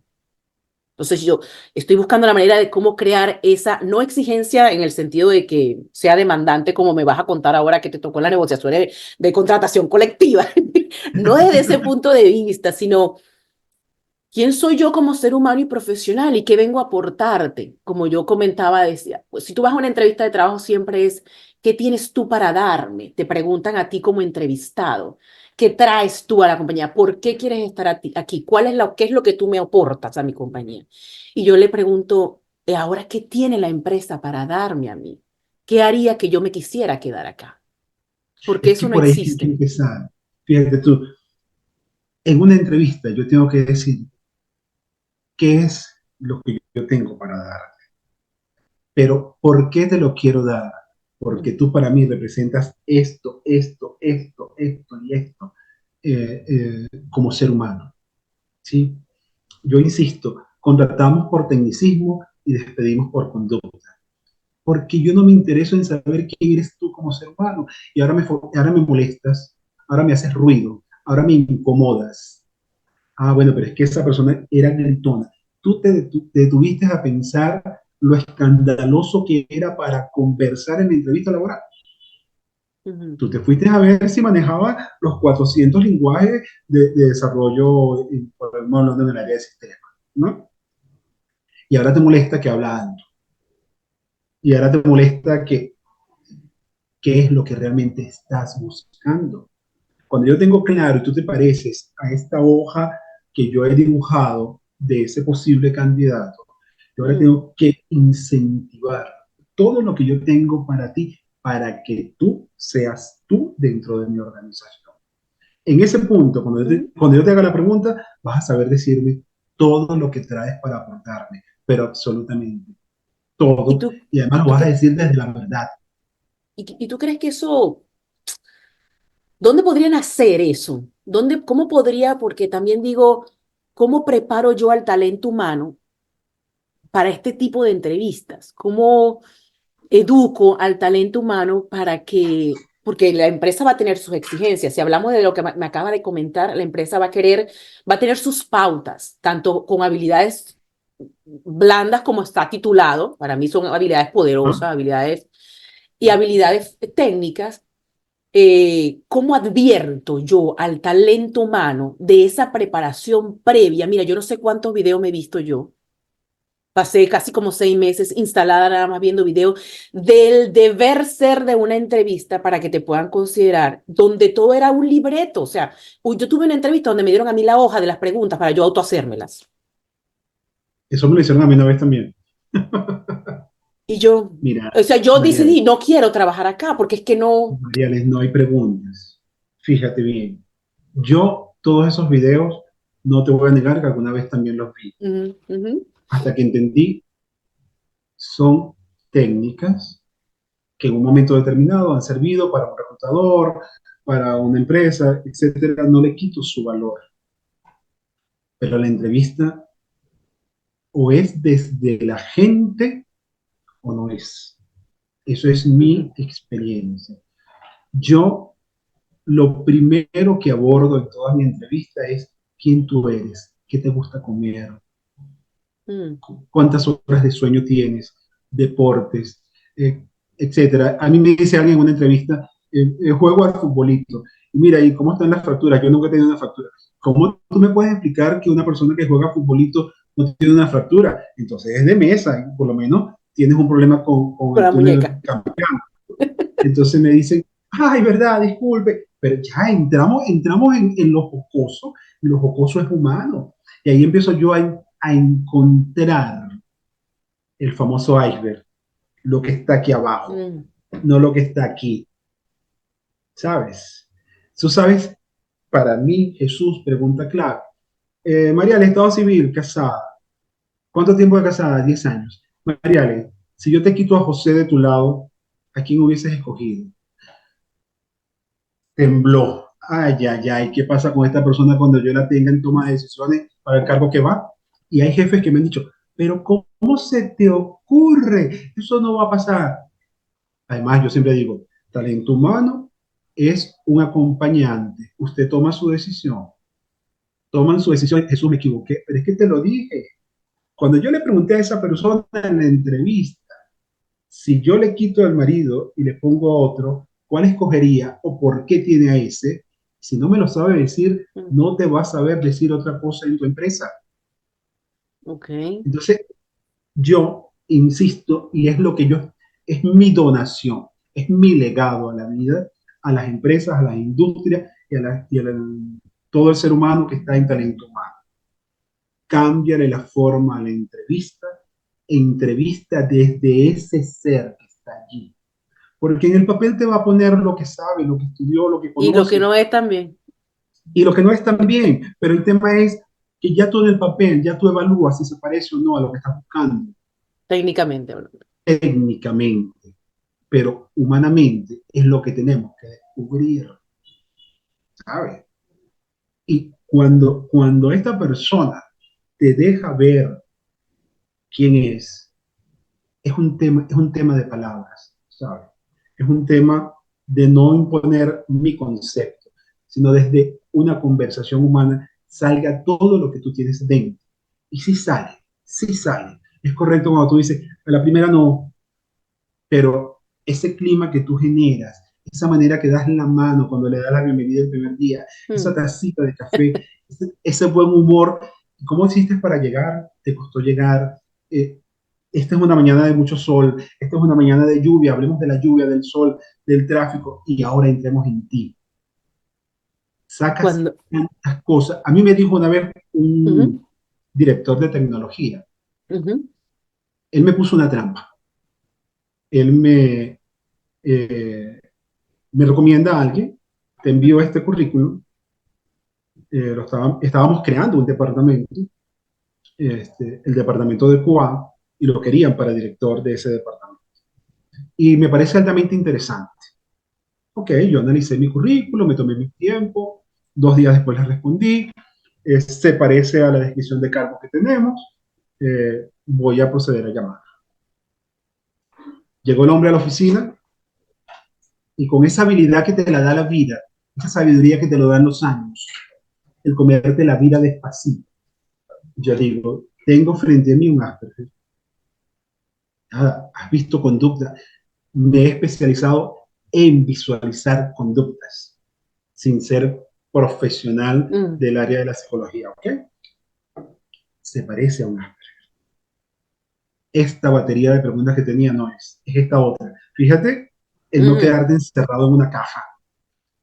Entonces yo estoy buscando la manera de cómo crear esa no exigencia en el sentido de que sea demandante como me vas a contar ahora que te tocó en la negociación de contratación colectiva. No desde ese punto de vista, sino ¿quién soy yo como ser humano y profesional y qué vengo a aportarte? Como yo comentaba, decía, pues si tú vas a una entrevista de trabajo siempre es, ¿qué tienes tú para darme? Te preguntan a ti como entrevistado, ¿qué traes tú a la compañía? ¿Por qué quieres estar aquí? ¿Qué es lo que tú me aportas a mi compañía? Y yo le pregunto, ahora, ¿qué tiene la empresa para darme a mí? ¿Qué haría que yo me quisiera quedar acá? Porque Es que eso no por ahí es que hay que existe. empezar. Fíjate tú, en una entrevista yo tengo que decir qué es lo que yo tengo para dar, pero ¿por qué te lo quiero dar? Porque Mm, tú para mí representas esto y esto como ser humano, ¿sí? Yo insisto, contratamos por tecnicismo y despedimos por conducta, porque yo no me intereso en saber quién eres tú como ser humano, y ahora me molestas, ahora me haces ruido, ahora me incomodas. Ah, bueno, pero es que esa persona era gritona. Te detuviste a pensar lo escandaloso que era para conversar en la entrevista laboral. ujú, Tú te fuiste a ver si manejaba los 400 lenguajes de desarrollo, por el modo en el área de sistemas, ¿no? Y ahora te molesta que habla alto. Y ahora te molesta que qué es lo que realmente estás buscando. Cuando yo tengo claro y tú te pareces a esta hoja que yo he dibujado de ese posible candidato, yo ahora mm, tengo que incentivar todo lo que yo tengo para ti, para que tú seas tú dentro de mi organización. En ese punto, mm. cuando yo te haga la pregunta, vas a saber decirme todo lo que traes para aportarme, pero absolutamente ¿Y todo. tú, Y además y lo tú vas a qué, decir desde la verdad. y tú crees que eso ¿dónde podrían hacer eso? ¿Cómo podría? Porque también digo, ¿cómo preparo yo al talento humano para este tipo de entrevistas? ¿Cómo educo al talento humano para que, porque la empresa va a tener sus exigencias? Si hablamos de lo que me acaba de comentar, la empresa va a tener sus pautas, tanto con habilidades blandas como está titulado, para mí son habilidades ¿No? poderosas, habilidades y habilidades técnicas. ¿Cómo advierto yo al talento humano de esa preparación previa? Mira, yo no sé cuántos videos me he visto yo. Pasé casi como 6 meses instalada nada más viendo videos del deber ser de una entrevista para que te puedan considerar, donde todo era un libreto. O sea, yo tuve una entrevista donde me dieron a mí la hoja de las preguntas para yo autohacérmelas. Eso me lo hicieron a mí una vez también. Y yo, Mira, o sea, yo María, decidí, no quiero trabajar acá porque es que no, Mariales, no hay preguntas. fíjate bien, yo todos esos videos, no te voy a negar que alguna vez también los vi, Ujú, ujú. hasta que entendí, son técnicas que en un momento determinado han servido para un reclutador, para una empresa, etcétera. No le quito su valor, pero la entrevista o es desde la gente o no es. Eso es mi Ujú. experiencia. Yo lo primero que abordo en toda mi entrevista es quién tú eres, qué te gusta comer, Mm. cuántas horas de sueño tienes, deportes, eh, etcétera. A mí me dice alguien en una entrevista, juego al futbolito. Y mira, ¿y cómo están las fracturas? Yo nunca he tenido una fractura. ¿Cómo tú me puedes explicar que una persona que juega futbolito no tiene una fractura? Entonces es de mesa, y por lo menos tienes un problema con Con el la túnel muñeca. cambiano. Entonces me dicen, ay, verdad, disculpe, pero ya entramos en lo jocoso es humano. Y ahí empiezo yo a encontrar el famoso iceberg, lo que está aquí abajo, Mm. no lo que está aquí, ¿sabes? Tú sabes, para mí, Jesús, pregunta clave. María, el estado civil, casada. ¿Cuánto tiempo de casada? 10 años. María, si yo te quito a José de tu lado, ¿a quién hubieses escogido? Tembló. Ay, ay, ay, ¿qué pasa con esta persona cuando yo la tenga en toma de decisiones para el cargo que va? Y hay jefes que me han dicho, pero ¿cómo se te ocurre? Eso no va a pasar. Además, yo siempre digo, talento humano es un acompañante. Usted toma su decisión. Toman su decisión. Jesús, me equivoqué, pero es que te lo dije. Cuando yo le pregunté a esa persona en la entrevista, si yo le quito al marido y le pongo a otro, ¿cuál escogería o por qué tiene a ese? Si no me lo sabe decir, Mm. no te va a saber decir otra cosa en tu empresa. Ok. Entonces, yo insisto, y es lo que yo, es mi donación, es mi legado a la vida, a las empresas, a las industrias todo el ser humano que está en talento humano. Cámbiale la forma a la entrevista, entrevista desde ese ser que está allí. Porque en el papel te va a poner lo que sabe, lo que estudió, lo que Y lo que conoce, no es también, y lo que no es tan bien. Pero el tema es que ya tú en el papel, ya tú evalúas si se parece o no a lo que estás buscando técnicamente hablando. técnicamente, pero humanamente es lo que tenemos que descubrir, ¿sabes? Y cuando esta persona te deja ver quién es un tema de palabras, ¿sabes? Es un tema de no imponer mi concepto, sino desde una conversación humana salga todo lo que tú tienes dentro. Y si sale, si sale. Es correcto cuando tú dices, a la primera no, pero ese clima que tú generas, esa manera que das la mano cuando le das la bienvenida el primer día, esa Mm. tacita de café, ese buen humor, ¿cómo hiciste para llegar? ¿Te costó llegar? Eh, esta es una mañana de mucho sol, esta es una mañana de lluvia, hablemos de la lluvia, del sol, del tráfico, y ahora entremos en ti. Sacas Cuando, tantas cosas. A mí me dijo una vez ujú, un director de tecnología, ujú. él me puso una trampa. Él eh, me recomienda a alguien, te envío este currículum, estábamos creando un departamento, el departamento de QA, y lo querían para director de ese departamento. Y me parece altamente interesante. Ok, yo analicé mi currículum, me tomé mi tiempo, 2 días después les respondí, se parece a la descripción de cargo que tenemos, voy a proceder a llamar. Llegó el hombre a la oficina y con esa habilidad que te la da la vida, esa sabiduría que te lo dan los años, el comerte la vida despacito. Yo digo, tengo frente a mí un Asperger. Nada, has visto conducta. Me he especializado en visualizar conductas sin ser profesional Mm. del área de la psicología, ¿ok? Se parece a un Asperger. Esta batería de preguntas que tenía no es esta otra. Fíjate, el no Mm. quedarte encerrado en una caja.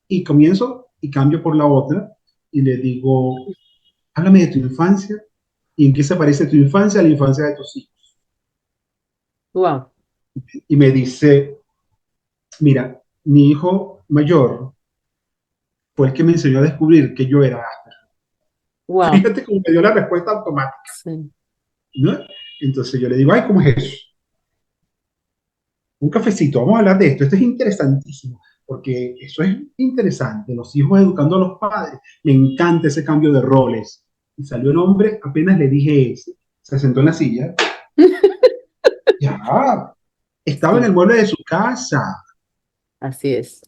Y comienzo y cambio por la otra y le digo, háblame de tu infancia y en qué se parece tu infancia a la infancia de tus hijos. Wow. Y me dice, mira, mi hijo mayor fue el que me enseñó a descubrir que yo era Asperger. Wow. Fíjate cómo me dio la respuesta automática, Sí. ¿no? Entonces yo le digo, ay, ¿cómo es eso? Un cafecito, vamos a hablar de esto. Esto es interesantísimo, porque eso es interesante. Los hijos educando a los padres. Me encanta ese cambio de roles. Y salió el hombre, apenas le dije eso, se sentó en la silla, ya, estaba en el Sí, mueble de su casa así es.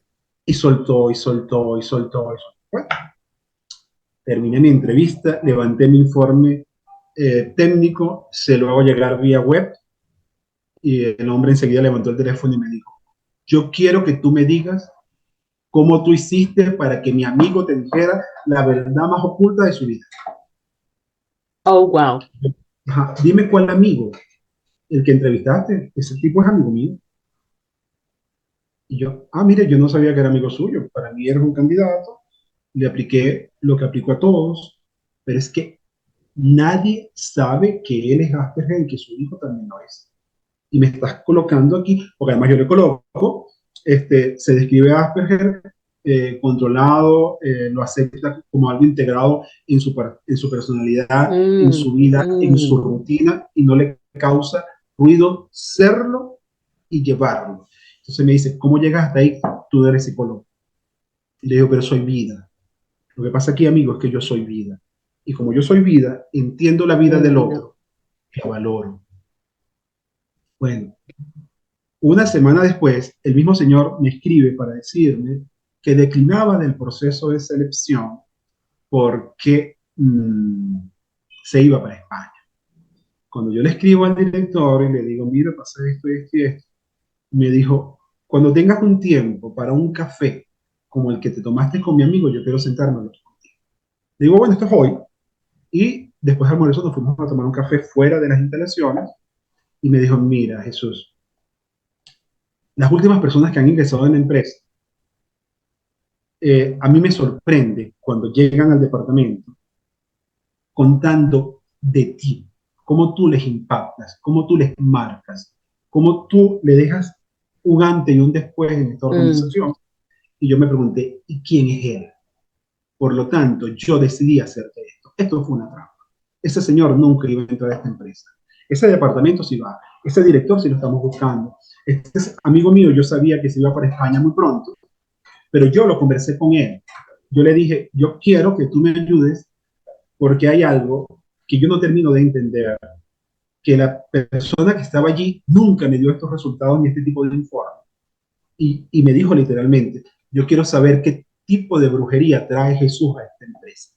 y soltó y soltó y soltó. Y soltó. Bueno, terminé mi entrevista, levanté mi informe técnico, se lo hago llegar vía web y el hombre enseguida levantó el teléfono y me dijo, yo quiero que tú me digas cómo tú hiciste para que mi amigo te dijera la verdad más oculta de su vida. Oh, wow. Ajá, dime cuál amigo, el que entrevistaste, ese tipo es amigo mío. Y yo, mire, yo no sabía que era amigo suyo, para mí eres un candidato, le apliqué lo que aplico a todos, pero es que nadie sabe que él es Asperger y que su hijo también lo es. Y me estás colocando aquí, porque además yo le coloco, se describe Asperger controlado, lo acepta como algo integrado en su personalidad, en Mm, su vida, en su mm. rutina, y no le causa ruido serlo y llevarlo. Entonces me dice, ¿cómo llegas hasta ahí? Tú eres psicólogo. Y le digo, pero soy vida. Lo que pasa aquí, amigo, es que yo soy vida. Y como yo soy vida, entiendo la vida del Mira. otro, la valoro. Bueno, una semana después, el mismo señor me escribe para decirme que declinaba del proceso de selección porque se iba para España. Cuando yo le escribo al director y le digo, mira, pasa esto y esto y esto, me dijo, cuando tengas un tiempo para un café como el que te tomaste con mi amigo, yo quiero sentarme a hablar contigo. Le digo, bueno, esto es hoy. Y después de almuerzo nos fuimos a tomar un café fuera de las instalaciones y me dijo, mira, Jesús, las últimas personas que han ingresado en la empresa, a mí me sorprende cuando llegan al departamento contando de ti, cómo tú les impactas, cómo tú les marcas, cómo tú le dejas un antes y un después en esta Mm, organización. Y yo me pregunté, ¿y quién es él? Por lo tanto, yo decidí hacer esto. Esto fue una trampa. Ese señor nunca iba a entrar a esta empresa. Ese departamento sí va. Ese director sí lo estamos buscando. Este amigo mío, yo sabía que se iba para España muy pronto, pero yo lo conversé con él. Yo le dije, yo quiero que tú me ayudes porque hay algo que yo no termino de entender, que la persona que estaba allí nunca me dio estos resultados ni este tipo de informe. Y me dijo literalmente, yo quiero saber qué tipo de brujería trae Jesús a esta empresa.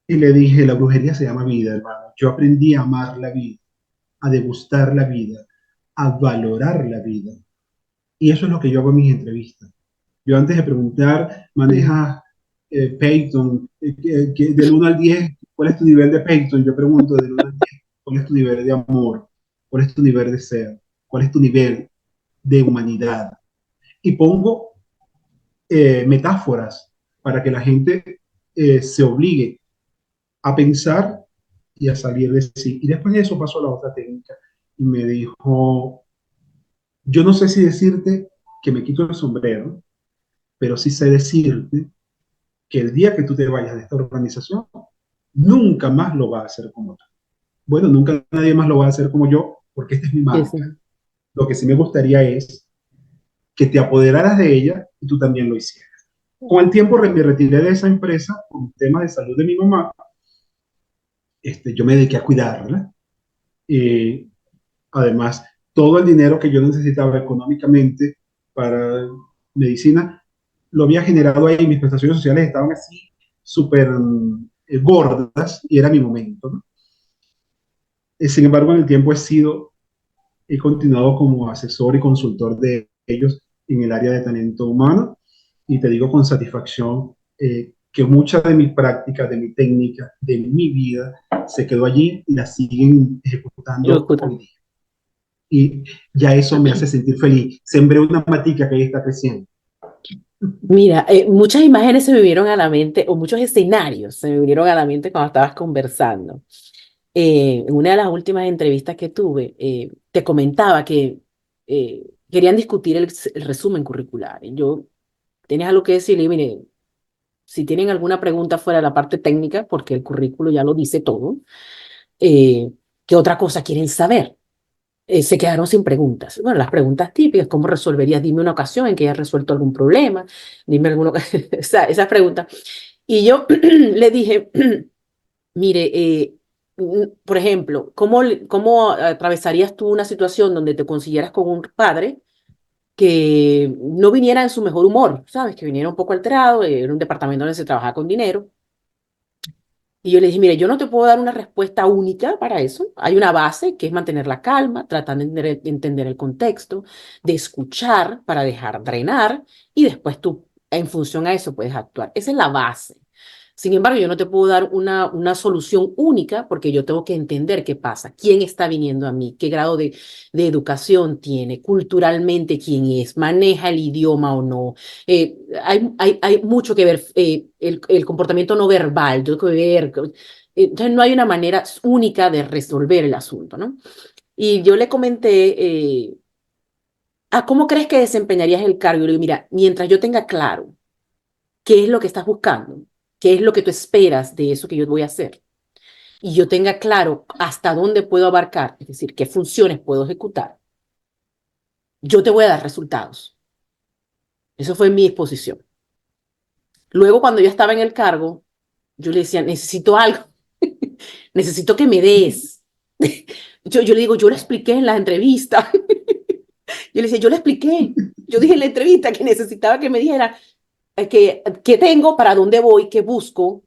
Y le dije, la brujería se llama vida, hermano. Yo aprendí a amar la vida, a degustar la vida, a valorar la vida. Y eso es lo que yo hago en mis entrevistas. Yo antes de preguntar, mm. maneja Peyton, del 1 al 10, ¿cuál es tu nivel de Peyton? Yo pregunto del 1 al 10, ¿cuál es tu nivel de amor? ¿Cuál es tu nivel de ser? ¿Cuál es tu nivel de humanidad? Y pongo metáforas para que la gente se obligue a pensar y a salir de sí. Y después de eso pasó a la otra técnica y me dijo, yo no sé si decirte que me quito el sombrero, pero sí sé decirte que el día que tú te vayas de esta organización, nunca más lo va a hacer como tú. Bueno, nunca nadie más lo va a hacer como yo, porque esta es mi Sí, marca. sí. Lo que sí me gustaría es que te apoderaras de ella y tú también lo hicieras. Con el tiempo me retiré de esa empresa por un tema de salud de mi mamá. Yo me dediqué a cuidarla. Y además, todo el dinero que yo necesitaba económicamente para medicina lo había generado ahí. Mis prestaciones sociales estaban así súper gordas y era mi momento, ¿no? Sin embargo, en el tiempo he continuado como asesor y consultor de ellos en el área de talento humano y te digo con satisfacción que mucha de mi práctica, de mi técnica, de mi vida se quedó allí y la siguen Yo ejecutando escucho. hoy día. Y ya eso me hace sentir feliz. Sembré una matica que ahí está creciendo. Mira, muchas imágenes se me vinieron a la mente, o muchos escenarios se me vinieron a la mente cuando estabas conversando. En una de las últimas entrevistas que tuve, te comentaba que querían discutir el resumen curricular. Y yo ¿Tienes algo que decirle? Mire, si tienen alguna pregunta fuera de la parte técnica, porque el currículo ya lo dice todo, ¿qué otra cosa quieren saber? Se quedaron sin preguntas. Bueno, las preguntas típicas, ¿cómo resolverías? Dime una ocasión en que hayas resuelto algún problema, dime alguna esas preguntas. Y yo le dije, mire, por ejemplo, ¿cómo atravesarías tú una situación donde te consiguieras con un padre que no viniera en su mejor humor, ¿sabes? Que viniera un poco alterado, en un departamento donde se trabajaba con dinero? Y yo le dije, mire, yo no te puedo dar una respuesta única para eso. Hay una base que es mantener la calma, tratar de entender el contexto, de escuchar para dejar drenar y después tú, en función a eso, puedes actuar. Esa es la base. Sin embargo, yo no te puedo dar una solución única porque yo tengo que entender qué pasa, quién está viniendo a mí, qué grado de educación tiene, culturalmente quién es, maneja el idioma o no. Hay mucho que ver, el comportamiento no verbal, yo tengo que ver. Entonces, no hay una manera única de resolver el asunto, ¿no? Y yo le comenté, ¿cómo crees que desempeñarías el cargo? Y le digo, mira, mientras yo tenga claro qué es lo que estás buscando, qué es lo que tú esperas de eso que yo voy a hacer, y yo tenga claro hasta dónde puedo abarcar, es decir, qué funciones puedo ejecutar, yo te voy a dar resultados. Eso fue mi exposición. Luego, cuando yo estaba en el cargo, yo le decía, necesito algo, necesito que me des. Yo le digo, yo le expliqué en la entrevista. Yo le decía, yo le expliqué. Yo dije en la entrevista que necesitaba que me dijera qué tengo, para dónde voy, qué busco,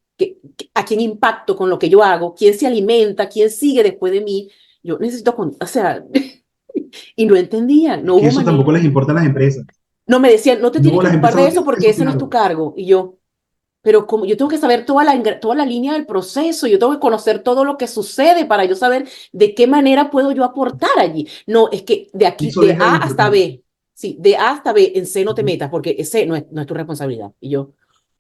a quién impacto con lo que yo hago, quién se alimenta, quién sigue después de mí. Yo necesito, o sea, y no entendían, no Que hubo eso manera. tampoco les importa a las empresas. No, me decían, no te tienes No, que las ocupar empresas de no eso tienen porque eso ese no es tu claro. cargo. Y yo, pero como yo tengo que saber toda la línea del proceso, yo tengo que conocer todo lo que sucede para yo saber de qué manera puedo yo aportar allí. No, es que de aquí, Eso de deja de A hasta importar. B, sí, de A hasta B, en C no te metas porque ese no es tu responsabilidad. Y yo,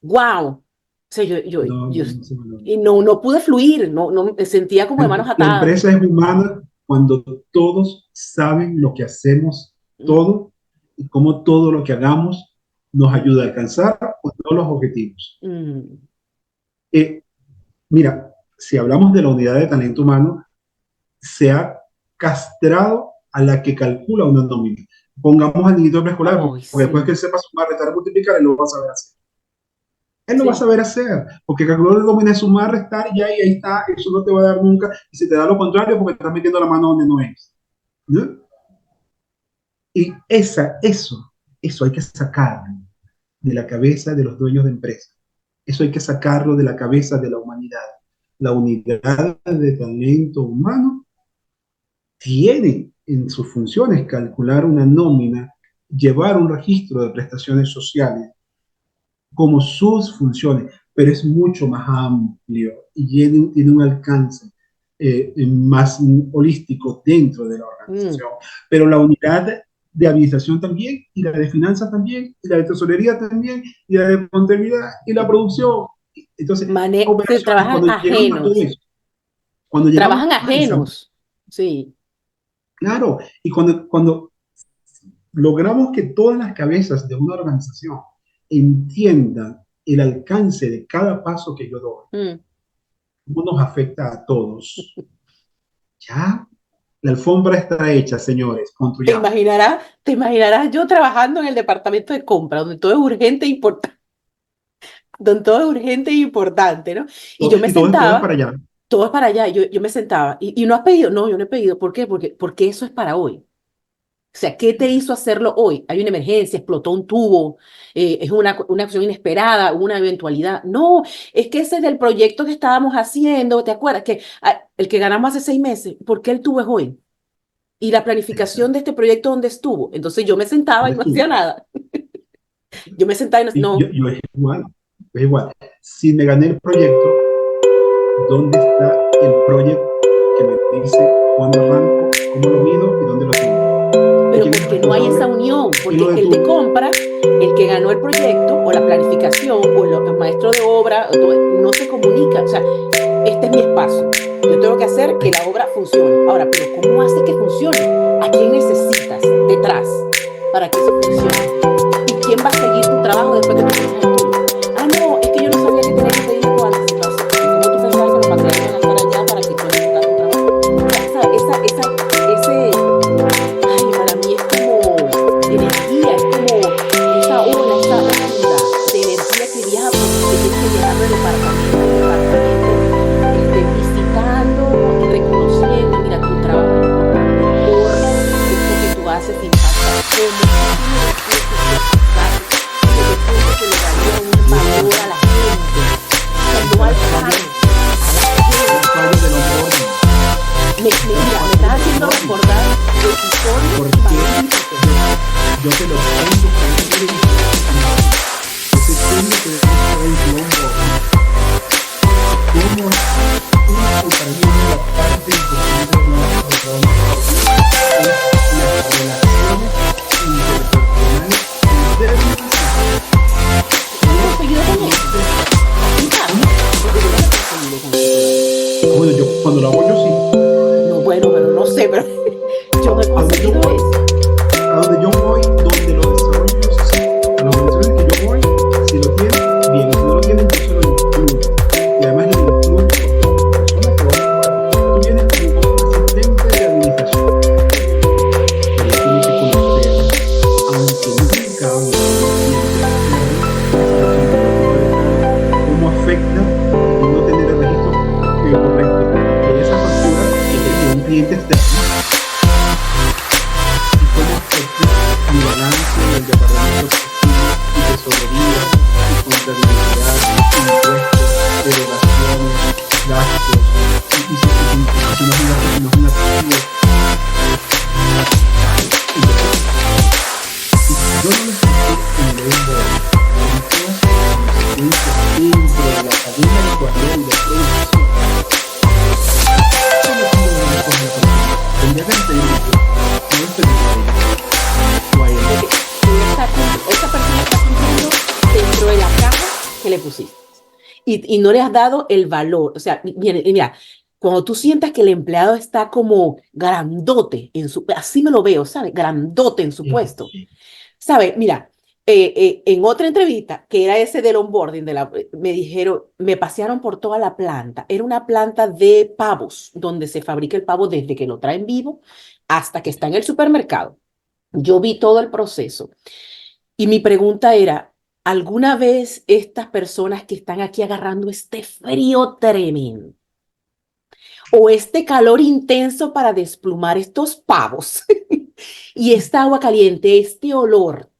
wow. O sea, No, no, no se valora. y no pude fluir, no, me sentía como de manos La atadas. empresa es humana cuando todos saben lo que hacemos, Mm, todo, y cómo todo lo que hagamos nos ayuda a alcanzar todos los objetivos. mm, Eh, Mira, si hablamos de la unidad de talento humano, se ha castrado a la que calcula una nómina. Pongamos al niñito preescolar, ay, porque después que sí, él sepa sumar, restar, multiplicar, él lo va a saber hacer. Él lo va a sí. saber hacer, porque calcular la nómina es sumar, restar, y ahí está, eso no te va a dar nunca, y se te da lo contrario porque estás metiendo la mano donde no es. ¿No? Y eso hay que sacarlo de la cabeza de los dueños de empresas. Eso hay que sacarlo de la cabeza de la humanidad. La unidad de talento humano tiene en sus funciones calcular una nómina, llevar un registro de prestaciones sociales como sus funciones, pero es mucho más amplio y tiene un alcance más holístico dentro de la Mm. organización. Pero la unidad de administración también, y la de finanzas también, y la de tesorería también, y la de contabilidad y la producción. Entonces, Se operaciones, trabajan cuando llegamos a todo ajenos, eso, cuando llegamos trabajan a esa, ajenos, sí. claro, y cuando logramos que todas las cabezas de una organización entiendan el alcance de cada paso que yo doy, Mm. cómo nos afecta a todos. Ya, la alfombra está hecha, señores, construyamos. Te imaginarás yo trabajando en el departamento de compra, donde todo es urgente e importante, donde todo es urgente e importante, ¿no? Y yo me Y todo es sentaba, para allá. todo es para allá, yo me sentaba, y no has pedido, no, yo no he pedido, ¿por qué? Porque eso es para hoy. O sea, ¿qué te hizo hacerlo hoy? Hay una emergencia, explotó un tubo, es una acción inesperada, una eventualidad. No, es que ese es del proyecto que estábamos haciendo, ¿te acuerdas? Que el que ganamos hace 6 meses, ¿por qué el tubo es hoy? Y la planificación de este proyecto, ¿dónde estuvo? Entonces yo me sentaba y ¿Dónde no hacía estuvo? nada. Yo me sentaba y no, Y no, yo es igual, es igual. Si me gané el proyecto, ¿dónde está el proyecto que me dice cuándo arranco, cómo lo mido y dónde lo tengo? ¿Y pero quién es el porque no hay esa responsable? unión, ¿Quién lo porque el de detuvo? compra, el que ganó el proyecto o la planificación o el maestro de obra, no se comunica. O sea, este es mi espacio. Yo tengo que hacer que la obra funcione. Ahora, pero ¿cómo hace que funcione? ¿A quién necesitas detrás para que eso funcione? ¿Y quién va a seguir tu trabajo después recordar episodios Porque magníficos. yo te lo cuento para que tú yo te tengo que decir el Longboard. Cómo para mí una de las partes importantes de nuestro trabajo es las relaciones interpersonales internas. ¿Hemos seguido con esto? Claro, porque yo no he seguido con esto. Bueno, yo cuando lo hago yo sí. No, bueno, pero no sé, pero yo no he A donde yo conseguido voy, eso. a donde yo voy, donde lo desarrollo yo sí. A las organizaciones que yo voy, si lo tienen, bien. Si no lo tienen, yo se lo incluyo. Y además lo incluyo porque la persona que va a jugar, tú vienes como asistente de administración. Pero ella tiene que conocer, aunque nunca hable, cómo afecta no tener el registro correcto de esa factura que un cliente externo y cómo afecta mi balance del departamento y tesorería y contabilidad, impuestos, delegaciones, gastos y si no es un gasto, si no es un activo. Entonces, yo no me sentí en el onboard con todas las consecuencias dentro de la cadena de valor y de producción. Yo no tengo una cosa de persona. Tendría que entenderlo. No es permitido. O a ella. Esa persona está cumpliendo dentro de la caja que le pusiste. Y no le has dado el valor. O sea, mira, cuando tú sientas que el empleado está como grandote así me lo veo, ¿sabes? Grandote en su puesto. ¿Sabes? Mira, en otra entrevista, que era ese del onboarding, me dijeron, me pasearon por toda la planta. Era una planta de pavos, donde se fabrica el pavo desde que lo traen vivo hasta que está en el supermercado. Yo vi todo el proceso. Y mi pregunta era, ¿alguna vez estas personas que están aquí agarrando este frío tremendo o este calor intenso para desplumar estos pavos y esta agua caliente, este olor?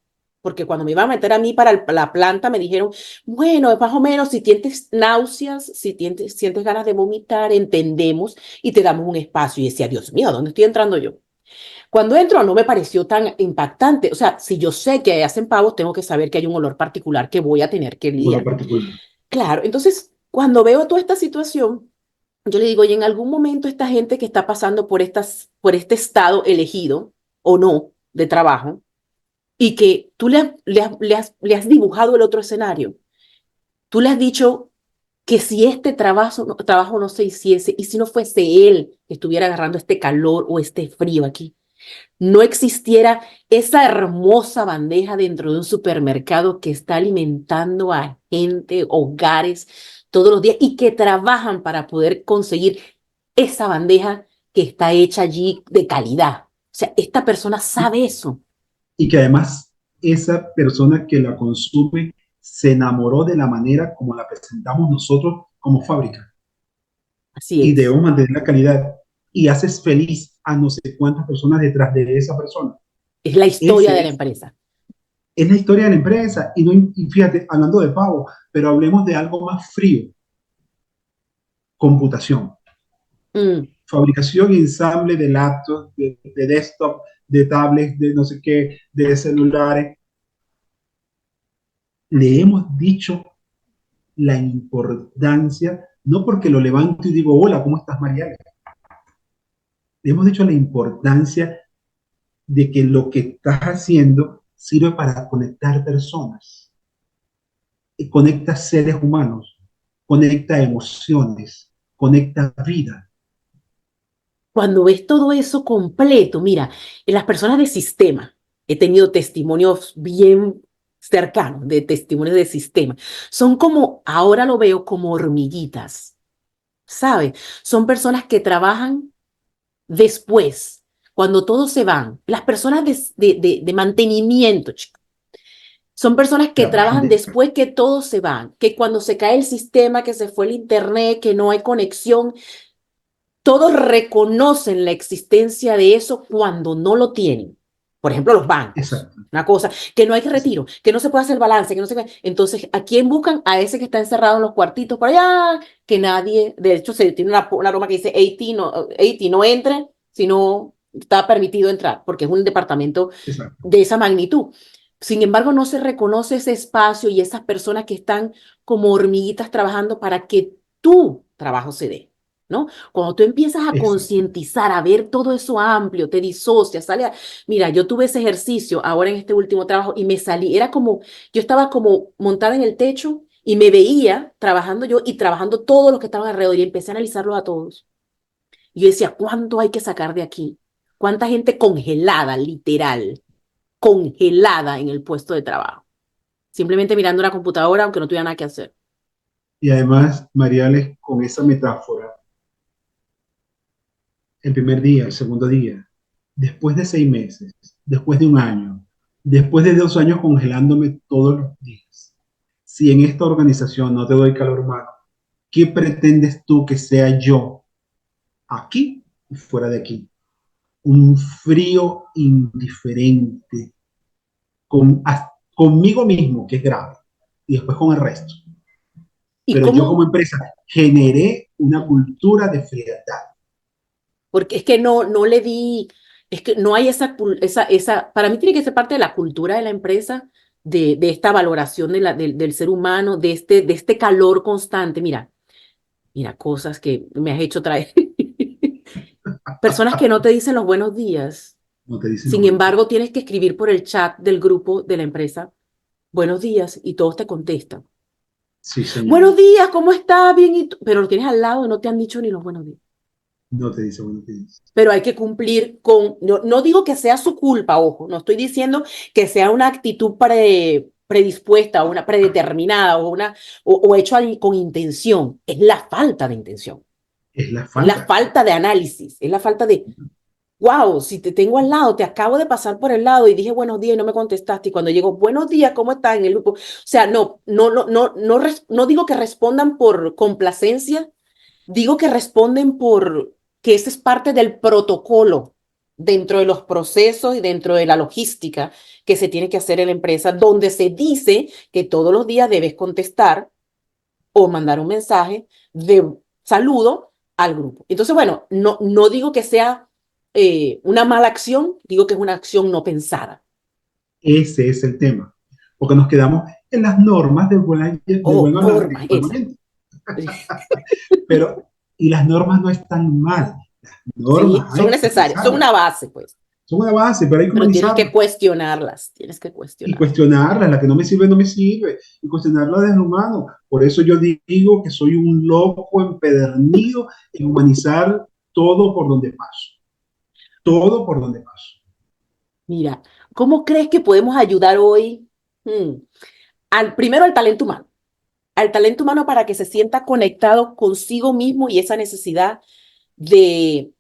Porque cuando me iba a meter a mí para la planta me dijeron, bueno, más o menos si tienes náuseas, si sientes ganas de vomitar, entendemos y te damos un espacio. Y decía, Dios mío, ¿dónde estoy entrando yo? Cuando entro no me pareció tan impactante. O sea, si yo sé que hacen pavos, tengo que saber que hay un olor particular que voy a tener que lidiar. Claro, entonces cuando veo toda esta situación, yo le digo, y en algún momento esta gente que está pasando por este estado elegido o no de trabajo, y que tú le has dibujado el otro escenario, tú le has dicho que si este trabajo no se hiciese y si no fuese él que estuviera agarrando este calor o este frío aquí, no existiera esa hermosa bandeja dentro de un supermercado que está alimentando a gente, hogares, todos los días y que trabajan para poder conseguir esa bandeja que está hecha allí de calidad. O sea, esta persona sabe eso. Y que además esa persona que la consume se enamoró de la manera como la presentamos nosotros como fábrica. Así y es. debemos mantener la calidad y haces feliz a no sé cuántas personas detrás de esa persona. Es la historia de la empresa. Es la historia de la empresa y, no, y fíjate, hablando de pavo, pero hablemos de algo más frío. Computación. Fabricación y ensamble de laptops, de desktop, de tablets, de no sé qué, de celulares. Le hemos dicho la importancia, no porque lo levanto y digo, hola, ¿cómo estás, Mariana? Le hemos dicho la importancia de que lo que estás haciendo sirve para conectar personas, conecta seres humanos, conecta emociones, conecta vida. Cuando ves todo eso completo, mira, en las personas de sistema, he tenido testimonios bien cercanos de testimonios de sistema, son como, ahora lo veo como hormiguitas, ¿sabes? Son personas que trabajan después, cuando todos se van. Las personas de mantenimiento, chicos, son personas que trabajan después que todos se van, que cuando se cae el sistema, que se fue el internet, que no hay conexión, todos reconocen la existencia de eso cuando no lo tienen. Por ejemplo, los bancos. Exacto. Una cosa, que no hay retiro, que no se puede hacer balance, que no se puede. Entonces, ¿a quién buscan? A ese que está encerrado en los cuartitos por allá, que nadie, de hecho, se tiene una norma que dice 80 no entre, sino está permitido entrar, porque es un departamento Exacto. de esa magnitud. Sin embargo, no se reconoce ese espacio y esas personas que están como hormiguitas trabajando para que tu trabajo se dé, ¿no? Cuando tú empiezas a Exacto. concientizar, a ver todo eso amplio, te disocias, Mira, yo tuve ese ejercicio ahora en este último trabajo y me salí, era como, yo estaba como montada en el techo y me veía trabajando yo y trabajando todos los que estaban alrededor y empecé a analizarlos a todos. Y yo decía, ¿cuánto hay que sacar de aquí? ¿Cuánta gente congelada, literal, congelada en el puesto de trabajo? Simplemente mirando una computadora aunque no tuviera nada que hacer. Y además, Mariales, con esa metáfora, el primer día, el segundo día, después de 6 meses, después de un año, después de 2 años congelándome todos los días, si en esta organización no te doy calor humano, ¿qué pretendes tú que sea yo aquí y fuera de aquí? Un frío indiferente conmigo mismo, que es grave, y después con el resto. ¿Y Pero yo como cómo? empresa generé una cultura de frialdad. Porque es que no le di, es que no hay para mí tiene que ser parte de la cultura de la empresa, de esta valoración del ser humano, de este calor constante. Mira, cosas que me has hecho traer. Personas que no te dicen los buenos días. No te dicen lo Sin bueno. embargo, tienes que escribir por el chat del grupo de la empresa, buenos días, y todos te contestan. Sí, señor. Buenos días, ¿cómo estás? Bien, pero lo tienes al lado y no te han dicho ni los buenos días. No te dice buenos días. Pero hay que cumplir no digo que sea su culpa, ojo, no estoy diciendo que sea una actitud predispuesta o una predeterminada o hecho con intención, es la falta de intención, Es la es la falta. falta de análisis, es la falta de, wow, si te tengo al lado, te acabo de pasar por el lado y dije buenos días y no me contestaste y cuando llego, buenos días, ¿cómo estás en el grupo? O sea, no digo que respondan por complacencia. Digo que responden por que ese es parte del protocolo dentro de los procesos y dentro de la logística que se tiene que hacer en la empresa, donde se dice que todos los días debes contestar o mandar un mensaje de saludo al grupo. Entonces, bueno, no digo que sea una mala acción, digo que es una acción no pensada. Ese es el tema. Porque nos quedamos en las normas del buen Oh, hablar, norma, del buen esa. oyente. Pero, y las normas no están mal. Las normas Sí, son hay que necesarias, son utilizarlas. una base, pues, Son una base, pero hay que pero tienes que humanizarlas. cuestionarlas, tienes que Y cuestionarlas. cuestionarlas. La que no me sirve, no me sirve. Y cuestionarla desde lo humano. Por eso yo digo que soy un loco empedernido en humanizar todo por donde paso. Todo por donde paso. Mira, ¿cómo crees que podemos ayudar hoy? Hmm, primero al talento humano para que se sienta conectado consigo mismo y esa necesidad de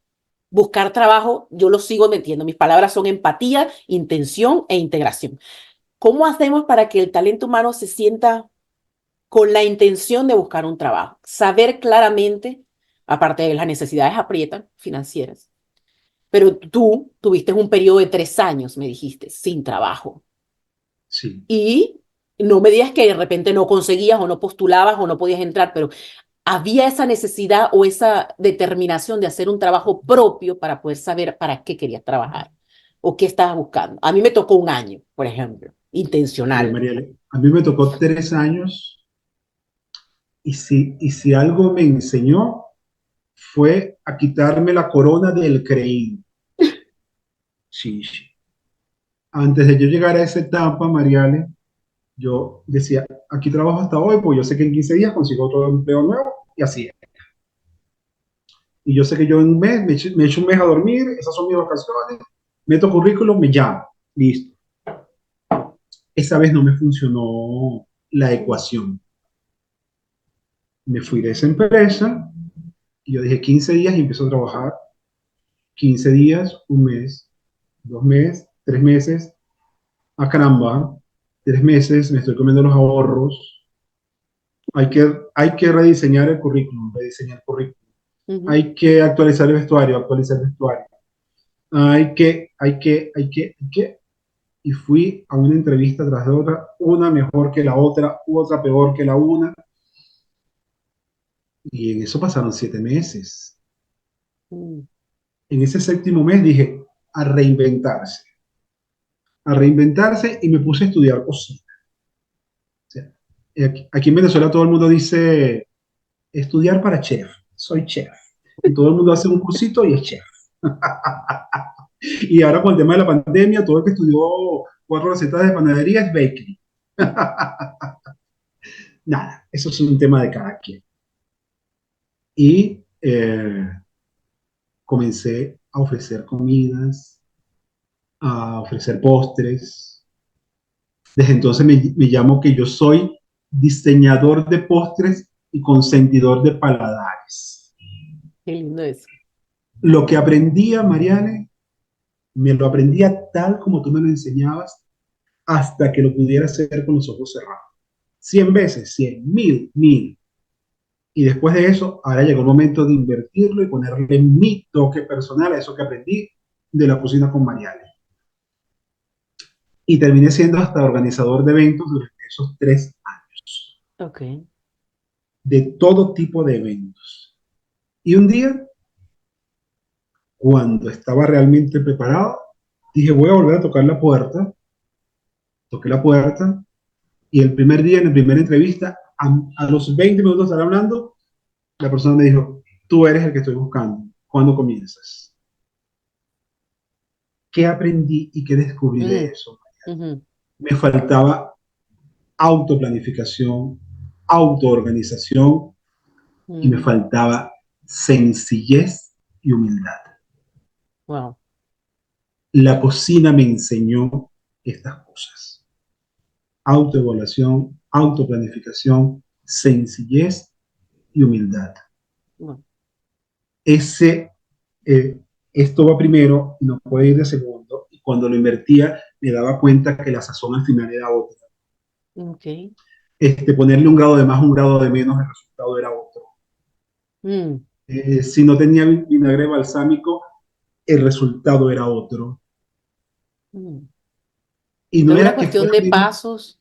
buscar trabajo, yo lo sigo metiendo. Mis palabras son empatía, intención e integración. ¿Cómo hacemos para que el talento humano se sienta con la intención de buscar un trabajo? Saber claramente, aparte de las necesidades aprietan financieras, pero tú tuviste un periodo de 3 años, me dijiste, sin trabajo. Sí. Y no me digas que de repente no conseguías o no postulabas o no podías entrar, pero había esa necesidad o esa determinación de hacer un trabajo propio para poder saber para qué querías trabajar o qué estabas buscando. A mí me tocó un año, por ejemplo, Mire, intencional. Mariale, a mí me tocó 3 años y si algo me enseñó fue a quitarme la corona del creído. Sí, sí. Antes de yo llegar a esa etapa, Mariale, yo decía, aquí trabajo hasta hoy, pues yo sé que en 15 días consigo otro empleo nuevo y así es. Y yo sé que yo en un mes me echo un mes a dormir, esas son mis vacaciones, meto currículum, me llamo, listo. Esa vez no me funcionó la ecuación. Me fui de esa empresa y yo dije 15 días y empiezo a trabajar. 15 días, un mes, 2 meses, 3 meses. Ah, caramba, 3 meses, me estoy comiendo los ahorros. Hay que rediseñar el currículum, rediseñar el currículum. Ujú. Hay que actualizar el vestuario, actualizar el vestuario. Hay que. Y fui a una entrevista tras de otra, una mejor que la otra peor que la una. Y en eso pasaron 7 meses. Mm. En ese séptimo mes dije, a reinventarse, a reinventarse y me puse a estudiar cocina. O sea, aquí en Venezuela todo el mundo dice, estudiar para chef, soy chef. Y todo el mundo hace un cursito y es chef. Y ahora con el tema de la pandemia, todo el que estudió 4 recetas de panadería es bakery. Nada, eso es un tema de cada quien. Y comencé a ofrecer comidas, a ofrecer postres. Desde entonces me llamo que yo soy diseñador de postres y consentidor de paladares. Qué lindo eso. Lo que aprendía, Mariane, me lo aprendía tal como tú me lo enseñabas hasta que lo pudiera hacer con los ojos cerrados. 100 veces, 100, 1000. Y después de eso, ahora llegó el momento de invertirlo y ponerle mi toque personal a eso que aprendí de la cocina con Mariale. Y terminé siendo hasta organizador de eventos durante esos 3 años, Ok. de todo tipo de eventos. Y un día, cuando estaba realmente preparado, dije, voy a volver a tocar la puerta. Toqué la puerta y el primer día, en la primera entrevista, a los 20 minutos de estar hablando, la persona me dijo, tú eres el que estoy buscando. ¿Cuándo comienzas? ¿Qué aprendí y qué descubrí de Mm, eso? ujú, Me faltaba autoplanificación, autoorganización y me mm, faltaba sencillez y humildad. wow. La cocina me enseñó estas cosas. Autoevaluación, autoplanificación, sencillez y humildad. Wow. Ese, eh, esto va primero y no puede ir de segundo. Y cuando lo invertía, me daba cuenta que la sazón al final era otra. Ok. Ponerle un grado de más, un grado de menos, el resultado era otro. Mm, Si no tenía vinagre balsámico, el resultado era otro. mm. Y no Entonces, una era que cuestión fuera de menos, pasos.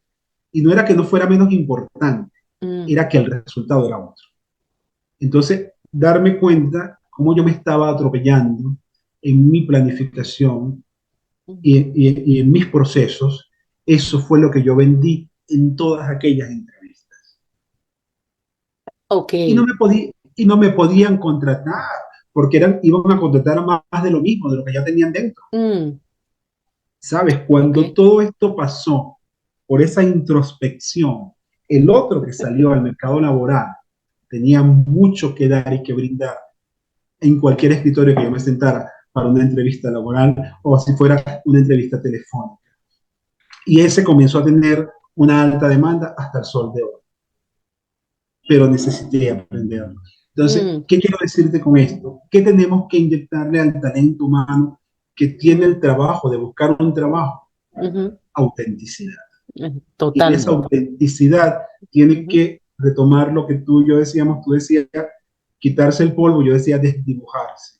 y no era que no fuera menos importante, Mm, era que el resultado era otro. Entonces, darme cuenta cómo yo me estaba atropellando en mi planificación mm. y en mis procesos, eso fue lo que yo vendí en todas aquellas entrevistas. Ok. Y no me podían contratar, porque iban a contratar más de lo mismo, de lo que ya tenían dentro. Mm, ¿Sabes? ok. Cuando todo esto pasó por esa introspección, el otro que salió al mercado laboral tenía mucho que dar y que brindar en cualquier escritorio que yo me sentara para una entrevista laboral o si fuera una entrevista telefónica. Y ese comenzó a tener una alta demanda hasta el sol de hoy. Pero necesité aprenderlo. Entonces, Mm, ¿qué quiero decirte con esto? ¿Qué tenemos que inyectarle al talento humano que tiene ujú, el trabajo de buscar un trabajo? ujú. Autenticidad. Y en esa Totalmente. autenticidad tiene Ujú. que retomar lo que yo decíamos, tú decías, quitarse el polvo, yo decía desdibujarse.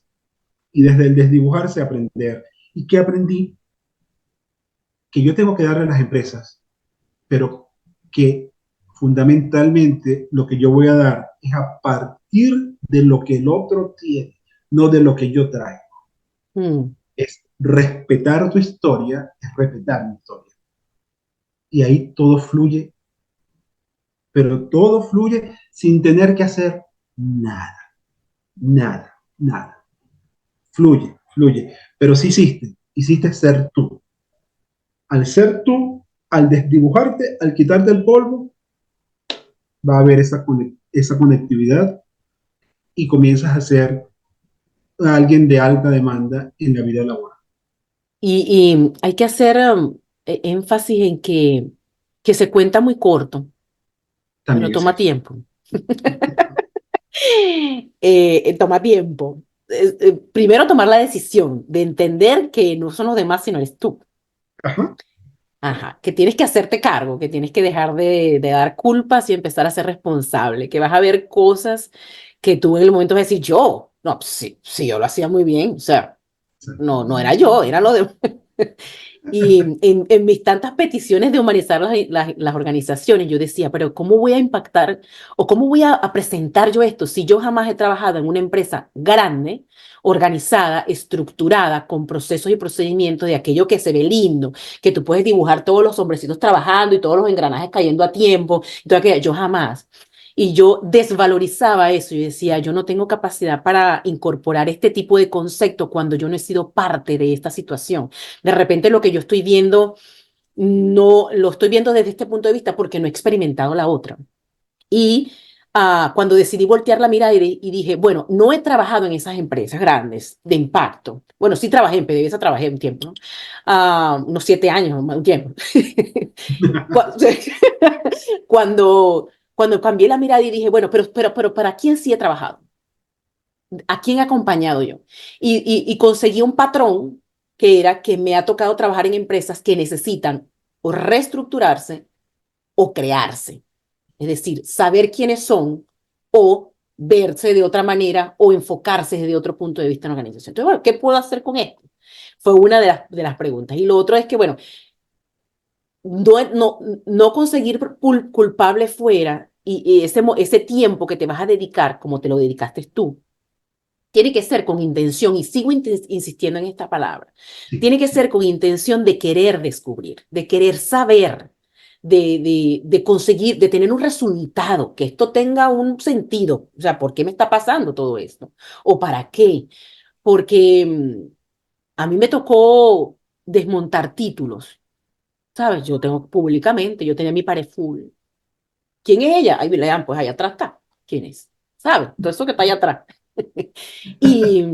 Y desde el desdibujarse aprender. ¿Y qué aprendí? Que yo tengo que darle a las empresas, pero que fundamentalmente lo que yo voy a dar es a partir de lo que el otro tiene, no de lo que yo traigo. Mm, Es respetar tu historia, es respetar mi historia. Y ahí todo fluye, pero todo fluye sin tener que hacer nada, nada, nada. Fluye, fluye. Pero sí hiciste ser tú. Al ser tú, al desdibujarte, al quitarte el polvo, va a haber esa conectividad y comienzas a ser alguien de alta demanda en la vida laboral. y hay que hacer énfasis en que se cuenta muy corto, pero También es toma eso. tiempo. Toma tiempo. Primero tomar la decisión de entender que no son los demás, sino eres tú. Ajá. Ajá, que tienes que hacerte cargo, que tienes que dejar de dar culpas y empezar a ser responsable, que vas a ver cosas que tú en el momento vas a decir, yo, no, pues sí, sí, yo lo hacía muy bien, o sea, Sí. no, no era yo, era lo de... Y en mis tantas peticiones de humanizar las organizaciones, yo decía, pero ¿cómo voy a impactar o cómo voy a presentar yo esto si yo jamás he trabajado en una empresa grande, organizada, estructurada, con procesos y procedimientos de aquello que se ve lindo, que tú puedes dibujar todos los hombrecitos trabajando y todos los engranajes cayendo a tiempo, y todo aquello, yo jamás. Y yo desvalorizaba eso y decía, yo no tengo capacidad para incorporar este tipo de concepto cuando yo no he sido parte de esta situación. De repente lo que yo estoy viendo, no lo estoy viendo desde este punto de vista porque no he experimentado la otra. Y cuando decidí voltear la mirada y dije, bueno, no he trabajado en esas empresas grandes de impacto. Bueno, sí trabajé en PDVSA, trabajé un tiempo, ¿no? Unos 7 años, un tiempo. Cuando cambié la mirada y dije, bueno, pero ¿para quién sí he trabajado? ¿A quién he acompañado yo? Y conseguí un patrón que era que me ha tocado trabajar en empresas que necesitan o reestructurarse o crearse. Es decir, saber quiénes son o verse de otra manera o enfocarse desde otro punto de vista en la organización. Entonces, bueno, ¿qué puedo hacer con esto? Fue una de las preguntas. Y lo otro es que, bueno, no conseguir culpable fuera y ese tiempo que te vas a dedicar, como te lo dedicaste tú, tiene que ser con intención, y sigo insistiendo en esta palabra, Sí, tiene que sí. ser con intención de querer descubrir, de querer saber, de conseguir, de tener un resultado, que esto tenga un sentido. O sea, ¿por qué me está pasando todo esto? ¿O para qué? Porque a mí me tocó desmontar títulos, ¿sabes? Yo tengo públicamente, yo tenía mi pared full. ¿Quién es ella? Ahí lean, pues allá atrás está. ¿Quién es? ¿Sabes? Todo eso que está allá atrás. Y,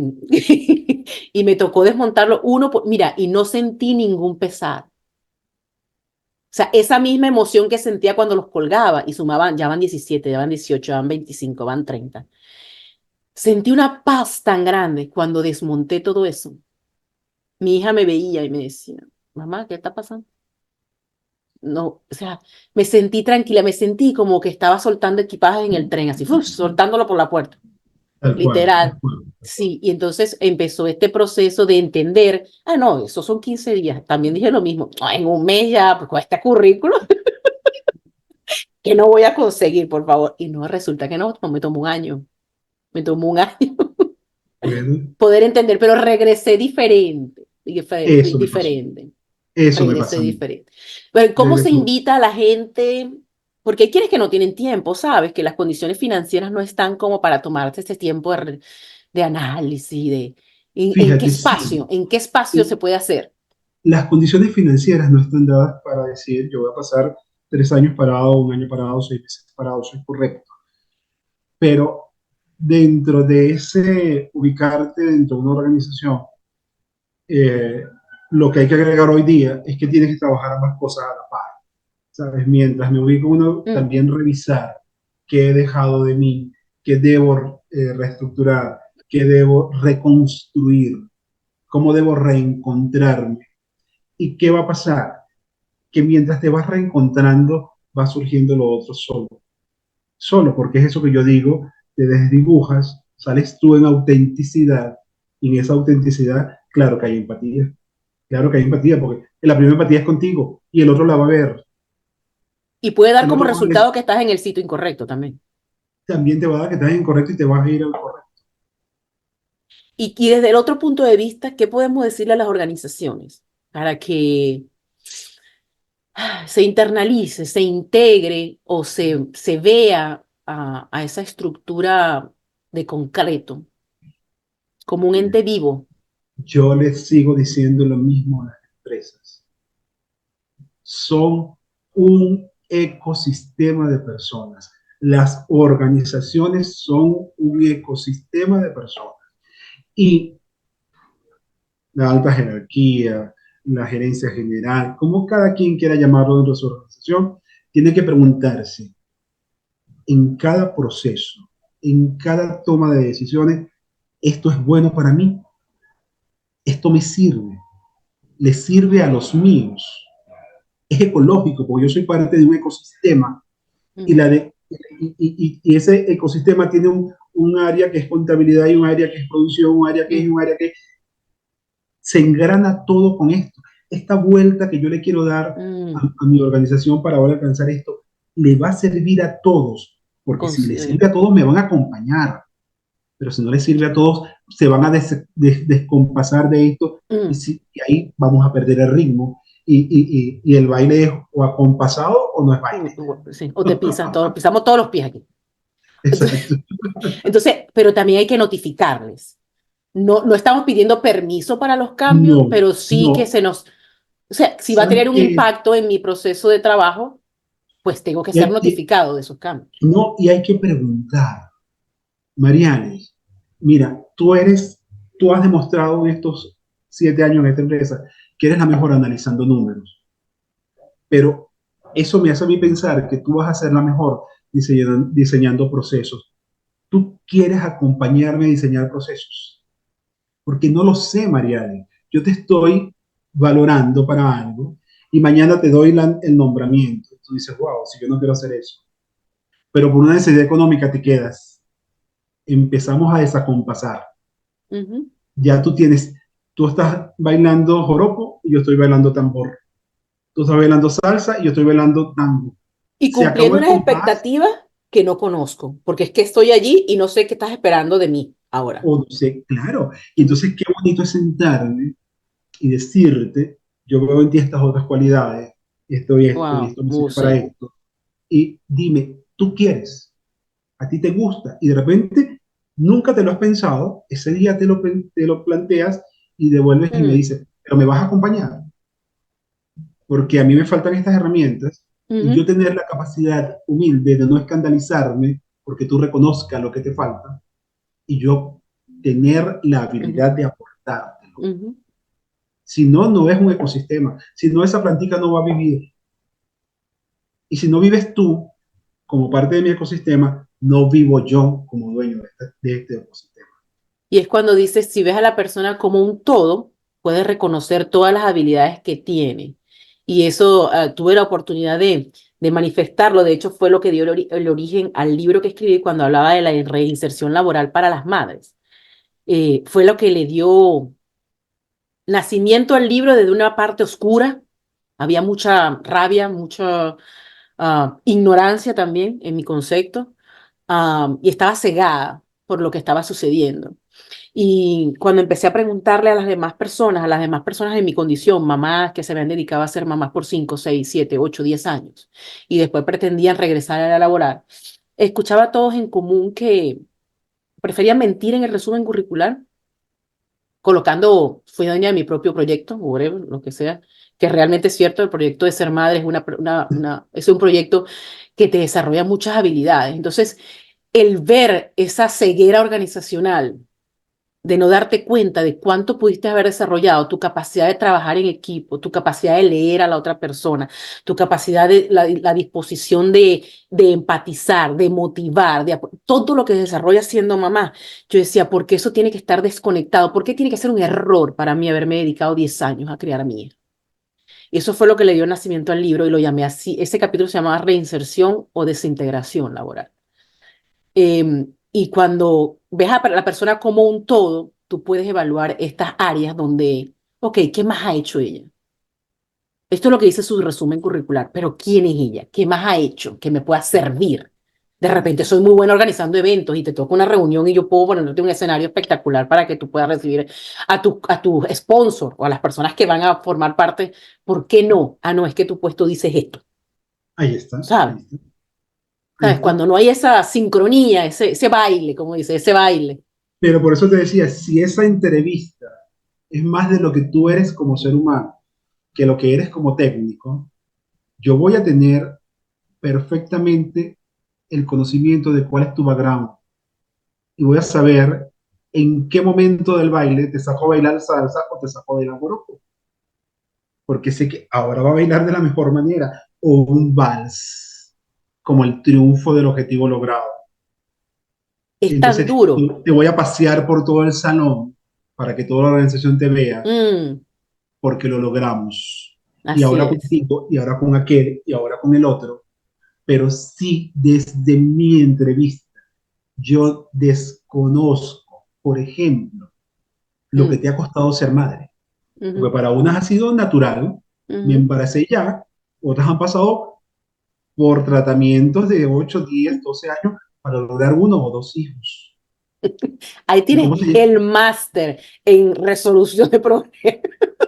y me tocó desmontarlo mira, y no sentí ningún pesar. O sea, esa misma emoción que sentía cuando los colgaba y sumaban, ya van 17, ya van 18, ya van 25, van 30. Sentí una paz tan grande cuando desmonté todo eso. Mi hija me veía y me decía, mamá, ¿qué está pasando? No, o sea, me sentí tranquila, me sentí como que estaba soltando equipaje en el tren, así, ¡fuf! Soltándolo por la puerta. Tal cual, tal Literal. cual. Sí, y entonces empezó este proceso de entender, no, esos son 15 días. También dije lo mismo, en un mes ya, pues con este currículo, que no voy a conseguir, por favor. Y no, resulta que no, me tomó un año, me tomó un año Bueno, poder entender, pero regresé diferente, eso me pasó. diferente, Eso me regresé pasa a mí. diferente. Pero ¿cómo se Regreso. invita a la gente? Porque hay quienes que no tienen tiempo, ¿sabes? Que las condiciones financieras no están como para tomarse ese tiempo de análisis, Fíjate, sí. en qué espacio se puede hacer. Las condiciones financieras no están dadas para decir, yo voy a pasar 3 años parado, un año parado, 6 meses parado, soy correcto. Pero dentro de ese ubicarte dentro de una organización, eh, lo que hay que agregar hoy día es que tienes que trabajar ambas cosas a la par, ¿sabes? Mientras me ubico uno, Mm. también revisar qué he dejado de mí, qué debo reestructurar, qué debo reconstruir, cómo debo reencontrarme y qué va a pasar, que mientras te vas reencontrando va surgiendo lo otro solo, solo porque es eso que yo digo, te desdibujas, sales tú en autenticidad y en esa autenticidad, claro que hay empatía, porque la primera empatía es contigo y el otro la va a ver, Y puede dar el como otro va a ver, resultado que estás en el sitio incorrecto también. también te va a dar que estás incorrecto y te vas a ir al correcto. Y desde el otro punto de vista, ¿qué podemos decirle a las organizaciones para que se internalice, se integre o se vea a esa estructura de concreto como un ente vivo? Yo les sigo diciendo lo mismo a las empresas. Son un ecosistema de personas. Las organizaciones son un ecosistema de personas. Y la alta jerarquía, la gerencia general, como cada quien quiera llamarlo dentro de su organización, tiene que preguntarse en cada proceso, en cada toma de decisiones, ¿esto es bueno para mí? ¿Esto me sirve? ¿Le sirve a los míos? Es ecológico, porque yo soy parte de un ecosistema y, Ujú. y ese ecosistema tiene un área que es contabilidad y un área que es producción, un área que es, Mm. un área que se engrana todo con esto. esta vuelta que yo le quiero dar Mm, a mi organización para ahora alcanzar esto, le va a servir a todos, porque si le considero. sirve a todos me van a acompañar, pero si no le sirve a todos, se van a descompasar de esto Mm, y ahí vamos a perder el ritmo y el baile es o acompasado o no es baile. sí, o te pisan todos, pisamos todos los pies aquí. Entonces, Exacto. entonces, pero también hay que notificarles. No, no estamos pidiendo permiso para los cambios, No, pero sí que no. se nos, o sea, si va a ¿Sabes tener un qué? impacto en mi proceso de trabajo, pues tengo que Y ser hay, notificado de esos cambios. no, y hay que preguntar, Mariane, mira, tú has demostrado en estos 7 años en esta empresa que eres la mejor analizando números, pero eso me hace a mí pensar que tú vas a ser la mejor diseñando procesos. Tú quieres acompañarme a diseñar procesos, porque no lo sé, Mariane. Yo te estoy valorando para algo y mañana te doy el nombramiento. Tú dices, wow, si yo no quiero hacer eso. Pero por una necesidad económica te quedas. Empezamos a desacompasar. Ujú. Ya tú estás bailando joropo y yo estoy bailando tambor. Tú estás bailando salsa y yo estoy bailando tango. Y Se acabó cumpliendo el unas compás expectativas que no conozco, porque es que estoy allí y no sé qué estás esperando de mí ahora. o no sé, claro. Y Mm. entonces qué bonito es sentarme y decirte, yo veo en ti estas otras cualidades, esto y Wow, esto me sirve para sí. esto. Y dime, ¿tú quieres? ¿A ti te gusta? Y de repente nunca te lo has pensado, ese día te lo planteas y devuelves y me Mm, dices, pero me vas a acompañar, porque a mí me faltan estas herramientas y yo ujú, tener la capacidad humilde de no escandalizarme porque tú reconozcas lo que te falta y yo tener la ujú, habilidad de aportártelo. ujú. Si no, no es un ecosistema. Si no, esa plantica no va a vivir. Y si no vives tú como parte de mi ecosistema, no vivo yo como dueño de este ecosistema. Y es cuando dices, si ves a la persona como un todo, puedes reconocer todas las habilidades que tiene. Y eso tuve la oportunidad de manifestarlo. De hecho, fue lo que dio el origen al libro que escribí cuando hablaba de la reinserción laboral para las madres. Fue lo que le dio nacimiento al libro desde una parte oscura. Había mucha rabia, mucha ignorancia también en mi concepto, y estaba cegada por lo que estaba sucediendo. Y cuando empecé a preguntarle a las demás personas de mi condición, mamás que se habían dedicado a ser mamás por 5, 6, 7, 8, 10 años, y después pretendían regresar a la laboral, escuchaba a todos en común que preferían mentir en el resumen curricular, colocando, fui dueña de mi propio proyecto, whatever, lo que sea, que realmente es cierto, el proyecto de ser madre es, es un proyecto que te desarrolla muchas habilidades. Entonces, el ver esa ceguera organizacional, de no darte cuenta de cuánto pudiste haber desarrollado, tu capacidad de trabajar en equipo, tu capacidad de leer a la otra persona, tu capacidad de la disposición de empatizar, de motivar, todo lo que desarrollas siendo mamá. Yo decía, ¿por qué eso tiene que estar desconectado? ¿Por qué tiene que ser un error para mí haberme dedicado 10 años a criar a mi hija? Y eso fue lo que le dio nacimiento al libro y lo llamé así. Ese capítulo se llamaba Reinserción o Desintegración Laboral. Y cuando ves a la persona como un todo, tú puedes evaluar estas áreas donde, ok, ¿qué más ha hecho ella? Esto es lo que dice su resumen curricular, pero ¿quién es ella? ¿Qué más ha hecho que me pueda servir? De repente soy muy buena organizando eventos y te toca una reunión y yo puedo ponerte un escenario espectacular para que tú puedas recibir a tu sponsor o a las personas que van a formar parte. ¿Por qué no? Ah, no, es que tu puesto dices esto, Ahí está, ¿sabes? ahí está, ahí ¿Sabes? está. Cuando no hay esa sincronía, ese baile, como dice, ese baile. Pero por eso te decía, si esa entrevista es más de lo que tú eres como ser humano que lo que eres como técnico, yo voy a tener perfectamente el conocimiento de cuál es tu background y voy a saber en qué momento del baile te saco a bailar salsa o te saco a bailar joropo, porque sé que ahora va a bailar de la mejor manera o un vals como el triunfo del objetivo logrado. Es tan Entonces duro. te voy a pasear por todo el salón para que toda la organización te vea Mm, porque lo logramos. Y así ahora es. contigo, y ahora con aquel, y ahora con el otro. Pero sí, desde mi entrevista, yo desconozco, por ejemplo, lo que Mm, te ha costado ser madre. Porque ujú, para unas ha sido natural, me ujú. embaracé ya, otras han pasado por tratamientos de 8, 10, 12 años para lograr uno o dos hijos. Ahí ¿Y cómo tienes se llama? el máster en resolución de problemas.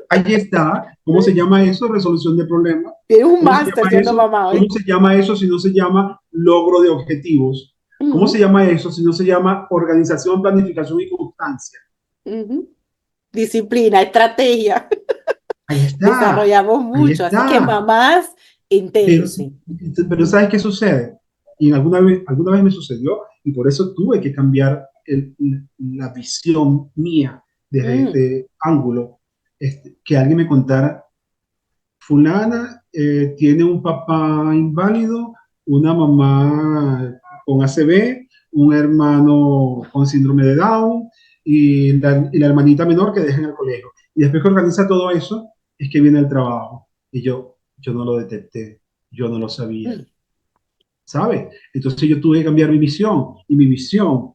Ahí está. ¿Cómo se llama eso? Resolución de problemas. Tienes un ¿Cómo se máster llama siendo eso? mamá, ¿Cómo ¿eh? se llama eso si no se llama logro de objetivos? ¿Cómo se Ujú, llama eso si no se llama organización, planificación y constancia? ujú. Disciplina, estrategia. Ahí está. Desarrollamos Ahí mucho. Así que está. mamás, Pero, entérense. pero ¿sabes qué sucede? Y alguna vez me sucedió y por eso tuve que cambiar la visión mía desde Mm, este ángulo, que alguien me contara, fulana tiene un papá inválido, una mamá con ACV, un hermano con síndrome de Down y la hermanita menor que deja en el colegio. Y después que organiza todo eso, es que viene el trabajo. Y yo no lo detecté, yo no lo sabía, mm. ¿sabes? Entonces yo tuve que cambiar mi visión y mi visión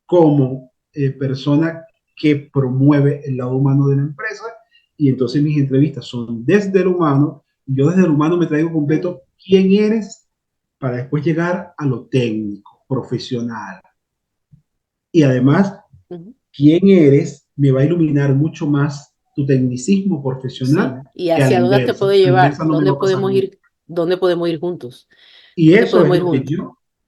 como persona que promueve el lado humano de la empresa y entonces mis entrevistas son desde el humano, yo desde el humano me traigo Mm, completo quién eres para después llegar a lo técnico, profesional. Y además, ujú. quién eres me va a iluminar mucho más tu tecnicismo Sí. profesional ¿Y que a la hacia dónde te inversa. puede A la llevar? inversa no me va a pasar nunca. ¿Dónde podemos ir juntos? Y ¿Dónde podemos ir juntos?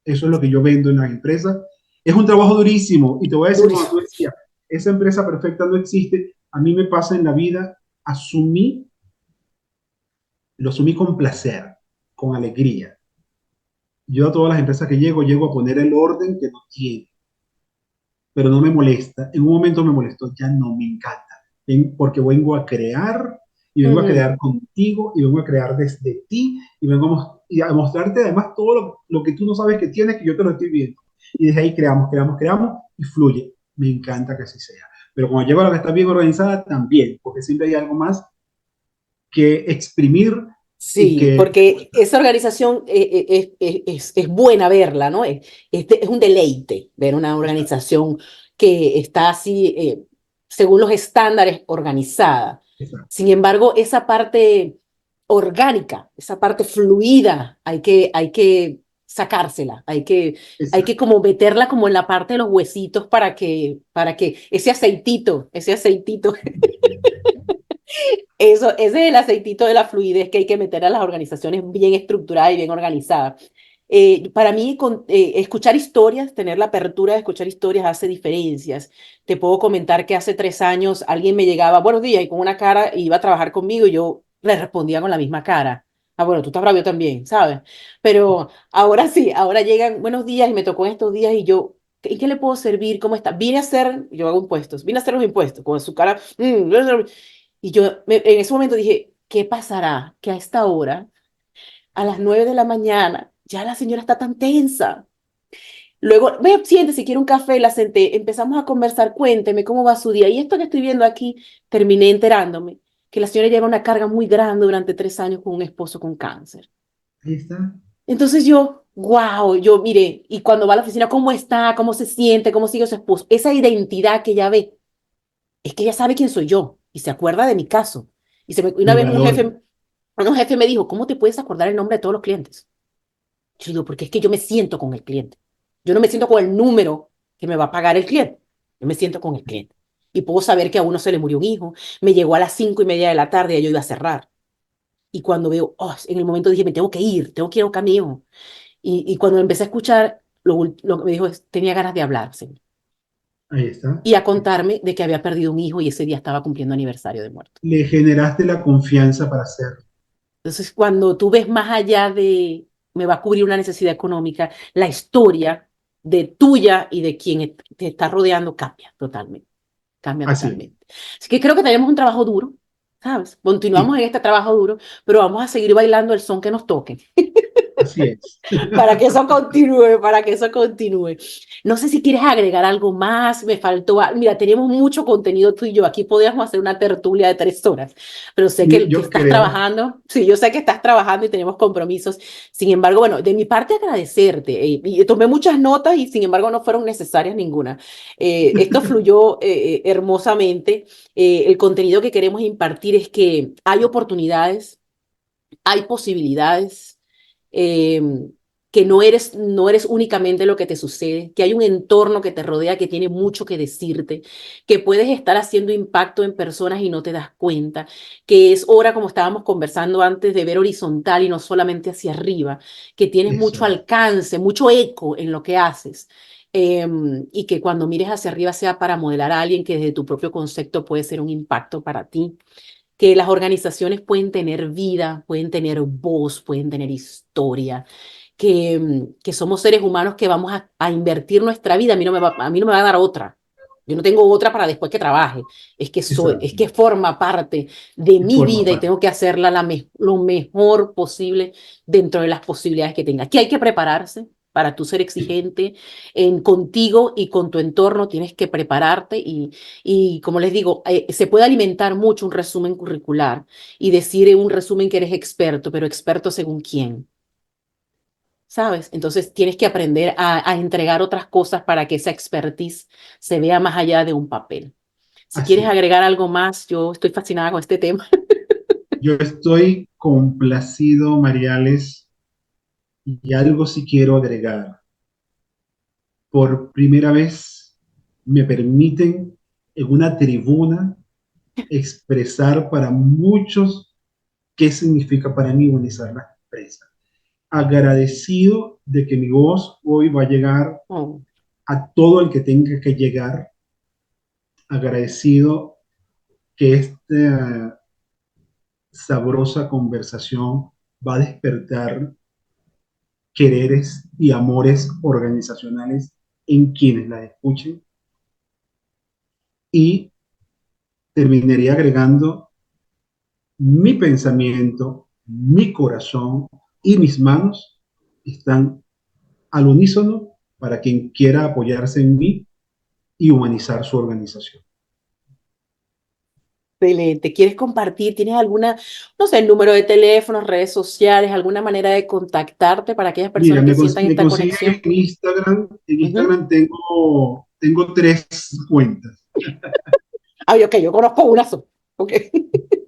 eso es lo que yo vendo en las empresas. Es un trabajo durísimo. Y te voy a decir, cuando tú Durísimo. decías, esa empresa perfecta no existe, a mí me pasa en la vida, lo asumí con placer, con alegría. Yo a todas las empresas que llego a poner el orden que no tiene, pero no me molesta. En un momento me molestó, ya no me encanta. Porque vengo a crear y vengo a Ujú. crear contigo y vengo a crear desde ti y vengo y a mostrarte además todo lo que tú no sabes que tienes, que yo te lo estoy viendo. Y desde ahí creamos, creamos, creamos y fluye. Me encanta que así sea. Pero cuando llego a la que está bien organizada, también, porque siempre hay algo más que exprimir y Sí, que... porque esa organización es buena verla, ¿no? Es un deleite ver una Exacto, organización que está así, según los estándares, organizada. exacto, Sin embargo, esa parte orgánica, esa parte fluida, hay que sacársela, hay que exacto. como meterla como en la parte de los huesitos para que ese aceitito eso, ese es el aceitito de la fluidez que hay que meter a las organizaciones bien estructuradas y bien organizadas. Para mí, escuchar historias, tener la apertura de escuchar historias hace diferencias. Te puedo comentar que hace 3 años alguien me llegaba, buenos días, y con una cara y iba a trabajar conmigo y yo le respondía con la misma cara. Ah, bueno, tú estás bravo yo también, ¿sabes? Pero ahora sí, ahora llegan buenos días y me tocó en estos días y yo, ¿en qué le puedo servir? ¿Cómo está? Vine a hacer, yo hago impuestos, vine a hacer los impuestos con su cara. Y yo en ese momento dije, ¿qué pasará? Que a esta hora, a las 9 de la mañana, ya la señora está tan tensa. Luego, ve, siente si quiere un café, la senté, empezamos a conversar, cuénteme cómo va su día. Y esto que estoy viendo aquí, terminé enterándome que la señora lleva una carga muy grande durante 3 años con un esposo con cáncer. Ahí está. Entonces yo, wow, yo mire, y cuando va a la oficina, ¿cómo está? ¿Cómo se siente? ¿Cómo sigue su esposo? Esa identidad que ella ve, es que ella sabe quién soy yo y se acuerda de mi caso. Una Me vez valora. un jefe me dijo, ¿cómo te puedes acordar el nombre de todos los clientes? Yo digo, porque es que yo me siento con el cliente. Yo no me siento con el número que me va a pagar el cliente. Yo me siento con el cliente. Y puedo saber que a uno se le murió un hijo. Me llegó a las 5:30 de la tarde y yo iba a cerrar. Y cuando veo, oh, en el momento dije, me tengo que ir a buscar a mi hijo. Y cuando empecé a escuchar, lo que me dijo es, tenía ganas de hablar, señor. Ahí está. Y a contarme de que había perdido un hijo y ese día estaba cumpliendo aniversario de muerto. Le generaste la confianza para hacerlo. Entonces, cuando tú ves más allá de, me va a cubrir una necesidad económica, la historia de tuya y de quien te está rodeando cambia totalmente, cambia Así es. totalmente. Así que creo que tenemos un trabajo duro, ¿sabes? Continuamos Sí, en este trabajo duro, pero vamos a seguir bailando el son que nos toque. Así es. para que eso continúe, para que eso continúe. No sé si quieres agregar algo más, me faltó, mira, tenemos mucho contenido tú y yo, aquí podríamos hacer una tertulia de 3 horas, pero sé que Yo estás creo, trabajando, sí, yo sé que estás trabajando y tenemos compromisos, sin embargo, bueno, de mi parte agradecerte, y tomé muchas notas y sin embargo no fueron necesarias ninguna. Esto fluyó hermosamente. El contenido que queremos impartir es que hay oportunidades, hay posibilidades, eh, que no eres únicamente lo que te sucede, que hay un entorno que te rodea que tiene mucho que decirte, que puedes estar haciendo impacto en personas y no te das cuenta, que es hora, como estábamos conversando antes, de ver horizontal y no solamente hacia arriba, que tienes eso mucho es. alcance, mucho eco en lo que haces. Y que cuando mires hacia arriba sea para modelar a alguien que desde tu propio concepto puede ser un impacto para ti, que las organizaciones pueden tener vida, pueden tener voz, pueden tener historia, que somos seres humanos que vamos a invertir nuestra vida. A mí no me va a dar otra. Yo no tengo otra para después que trabaje. Es Exacto. que forma parte de Y mi forma vida y parte. tengo que hacerla lo mejor posible dentro de las posibilidades que tenga. Que hay que prepararse para tú ser Sí, exigente contigo y con tu entorno. Tienes que prepararte y como les digo, se puede alimentar mucho un resumen curricular y decir en un resumen que eres experto, pero experto según quién. ¿Sabes? Entonces tienes que aprender a entregar otras cosas para que esa expertise se vea más allá de un papel. Si quieres así es. agregar algo más, yo estoy fascinada con este tema. Yo estoy complacido, Mariales, y algo sí quiero agregar. Por primera vez me permiten en una tribuna expresar para muchos qué significa para mí humanizar la empresa. Agradecido de que mi voz hoy va a llegar Oh, a todo el que tenga que llegar. Agradecido que esta sabrosa conversación va a despertar quereres y amores organizacionales en quienes la escuchen, y terminaría agregando mi pensamiento, mi corazón y mis manos están al unísono para quien quiera apoyarse en mí y humanizar su organización. excelente. ¿Quieres compartir? ¿Tienes alguna, no sé, el número de teléfono, redes sociales, alguna manera de contactarte para aquellas Mira, personas que sientan me esta consiguen conexión? en Instagram. En Ujú. Instagram tengo 3 cuentas. Ay, ok, yo conozco una sola. Ok.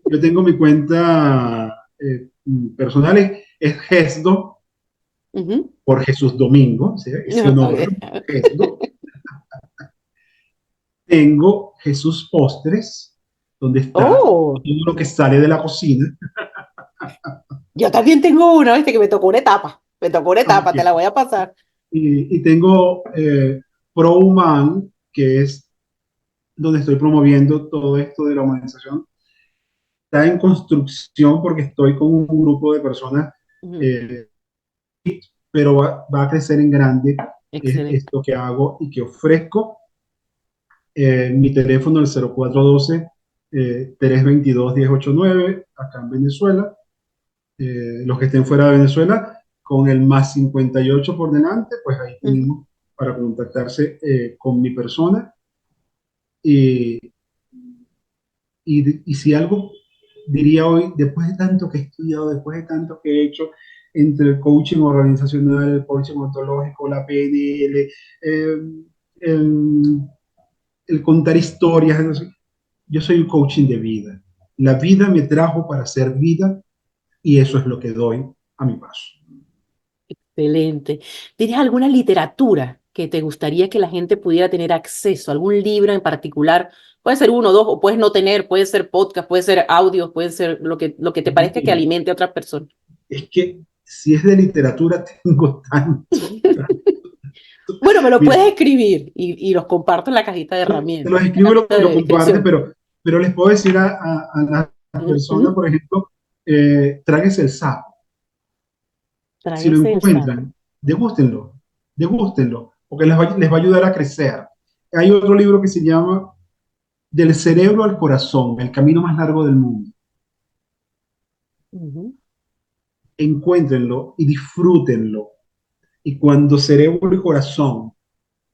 Yo tengo mi cuenta personal, es GESDO, Ujú. por Jesús Domingo, ¿sí? Ese honor, Ok. GESDO. Tengo Jesús Postres, donde está Oh. todo lo que sale de la cocina. Yo también tengo una, ¿viste? Que me tocó una etapa. Me tocó una etapa, te la Okay. voy a pasar. Y tengo ProHuman, que es donde estoy promoviendo todo esto de la humanización. Está en construcción porque estoy con un grupo de personas, Ujú. eh, pero va a crecer en grande Excelente. esto que hago y que ofrezco. Mi teléfono es el 0412 322 1089 acá en Venezuela. Los que estén fuera de Venezuela, con el +58 por delante, pues ahí Ujú. tenemos para contactarse con mi persona. Y, y si algo diría hoy, después de tanto que he estudiado, después de tanto que he hecho entre el coaching organizacional, el coaching ontológico, la PNL, eh, el, el contar historias, no sé, yo soy un coaching de vida. La vida me trajo para ser vida y eso es lo que doy a mi paso. Excelente. ¿Tienes alguna literatura que te gustaría que la gente pudiera tener acceso? ¿Algún libro en particular? Puede ser uno, dos, o puedes no tener, puede ser podcast, puede ser audio, puede ser lo que te parezca que Mira, alimente a otras personas. es que si es de literatura tengo tanto. Bueno, me lo puedes Mira, escribir y los comparto en la cajita de te los herramientas, en la escribo cajita y lo de comparte, descripción. pero les puedo decir a las personas, Ujú. por ejemplo, tráguese el sapo. Si lo Tráguese el sapo. encuentran, degústenlo, degústenlo, porque les va a ayudar a crecer. Hay otro libro que se llama Del cerebro al corazón, el camino más largo del mundo. Ujú. encuéntrenlo y disfrútenlo. Y cuando cerebro y corazón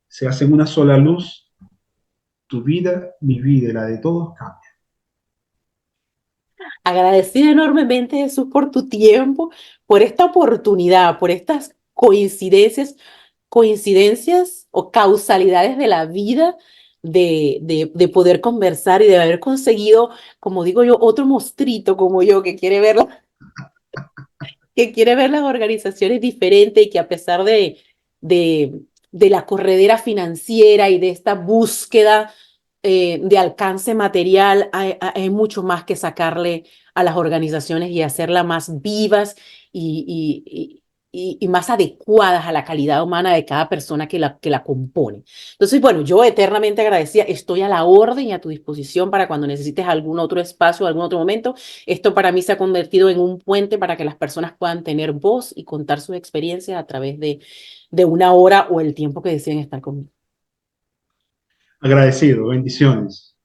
se hacen una sola luz, tu vida, mi vida y la de todos cambia. Agradecida enormemente, Jesús, por tu tiempo, por esta oportunidad, por estas coincidencias o causalidades de la vida de poder conversar y de haber conseguido, como digo yo, otro mostrito como yo que quiere ver las organizaciones diferentes y que a pesar de, de la corredera financiera y de esta búsqueda de alcance material, hay mucho más que sacarle a las organizaciones y hacerlas más vivas y más adecuadas a la calidad humana de cada persona que la compone. Entonces, bueno, yo eternamente agradecida, estoy a la orden y a tu disposición para cuando necesites algún otro espacio, algún otro momento. Esto para mí se ha convertido en un puente para que las personas puedan tener voz y contar sus experiencias a través de una hora o el tiempo que deciden estar conmigo. Agradecido, bendiciones.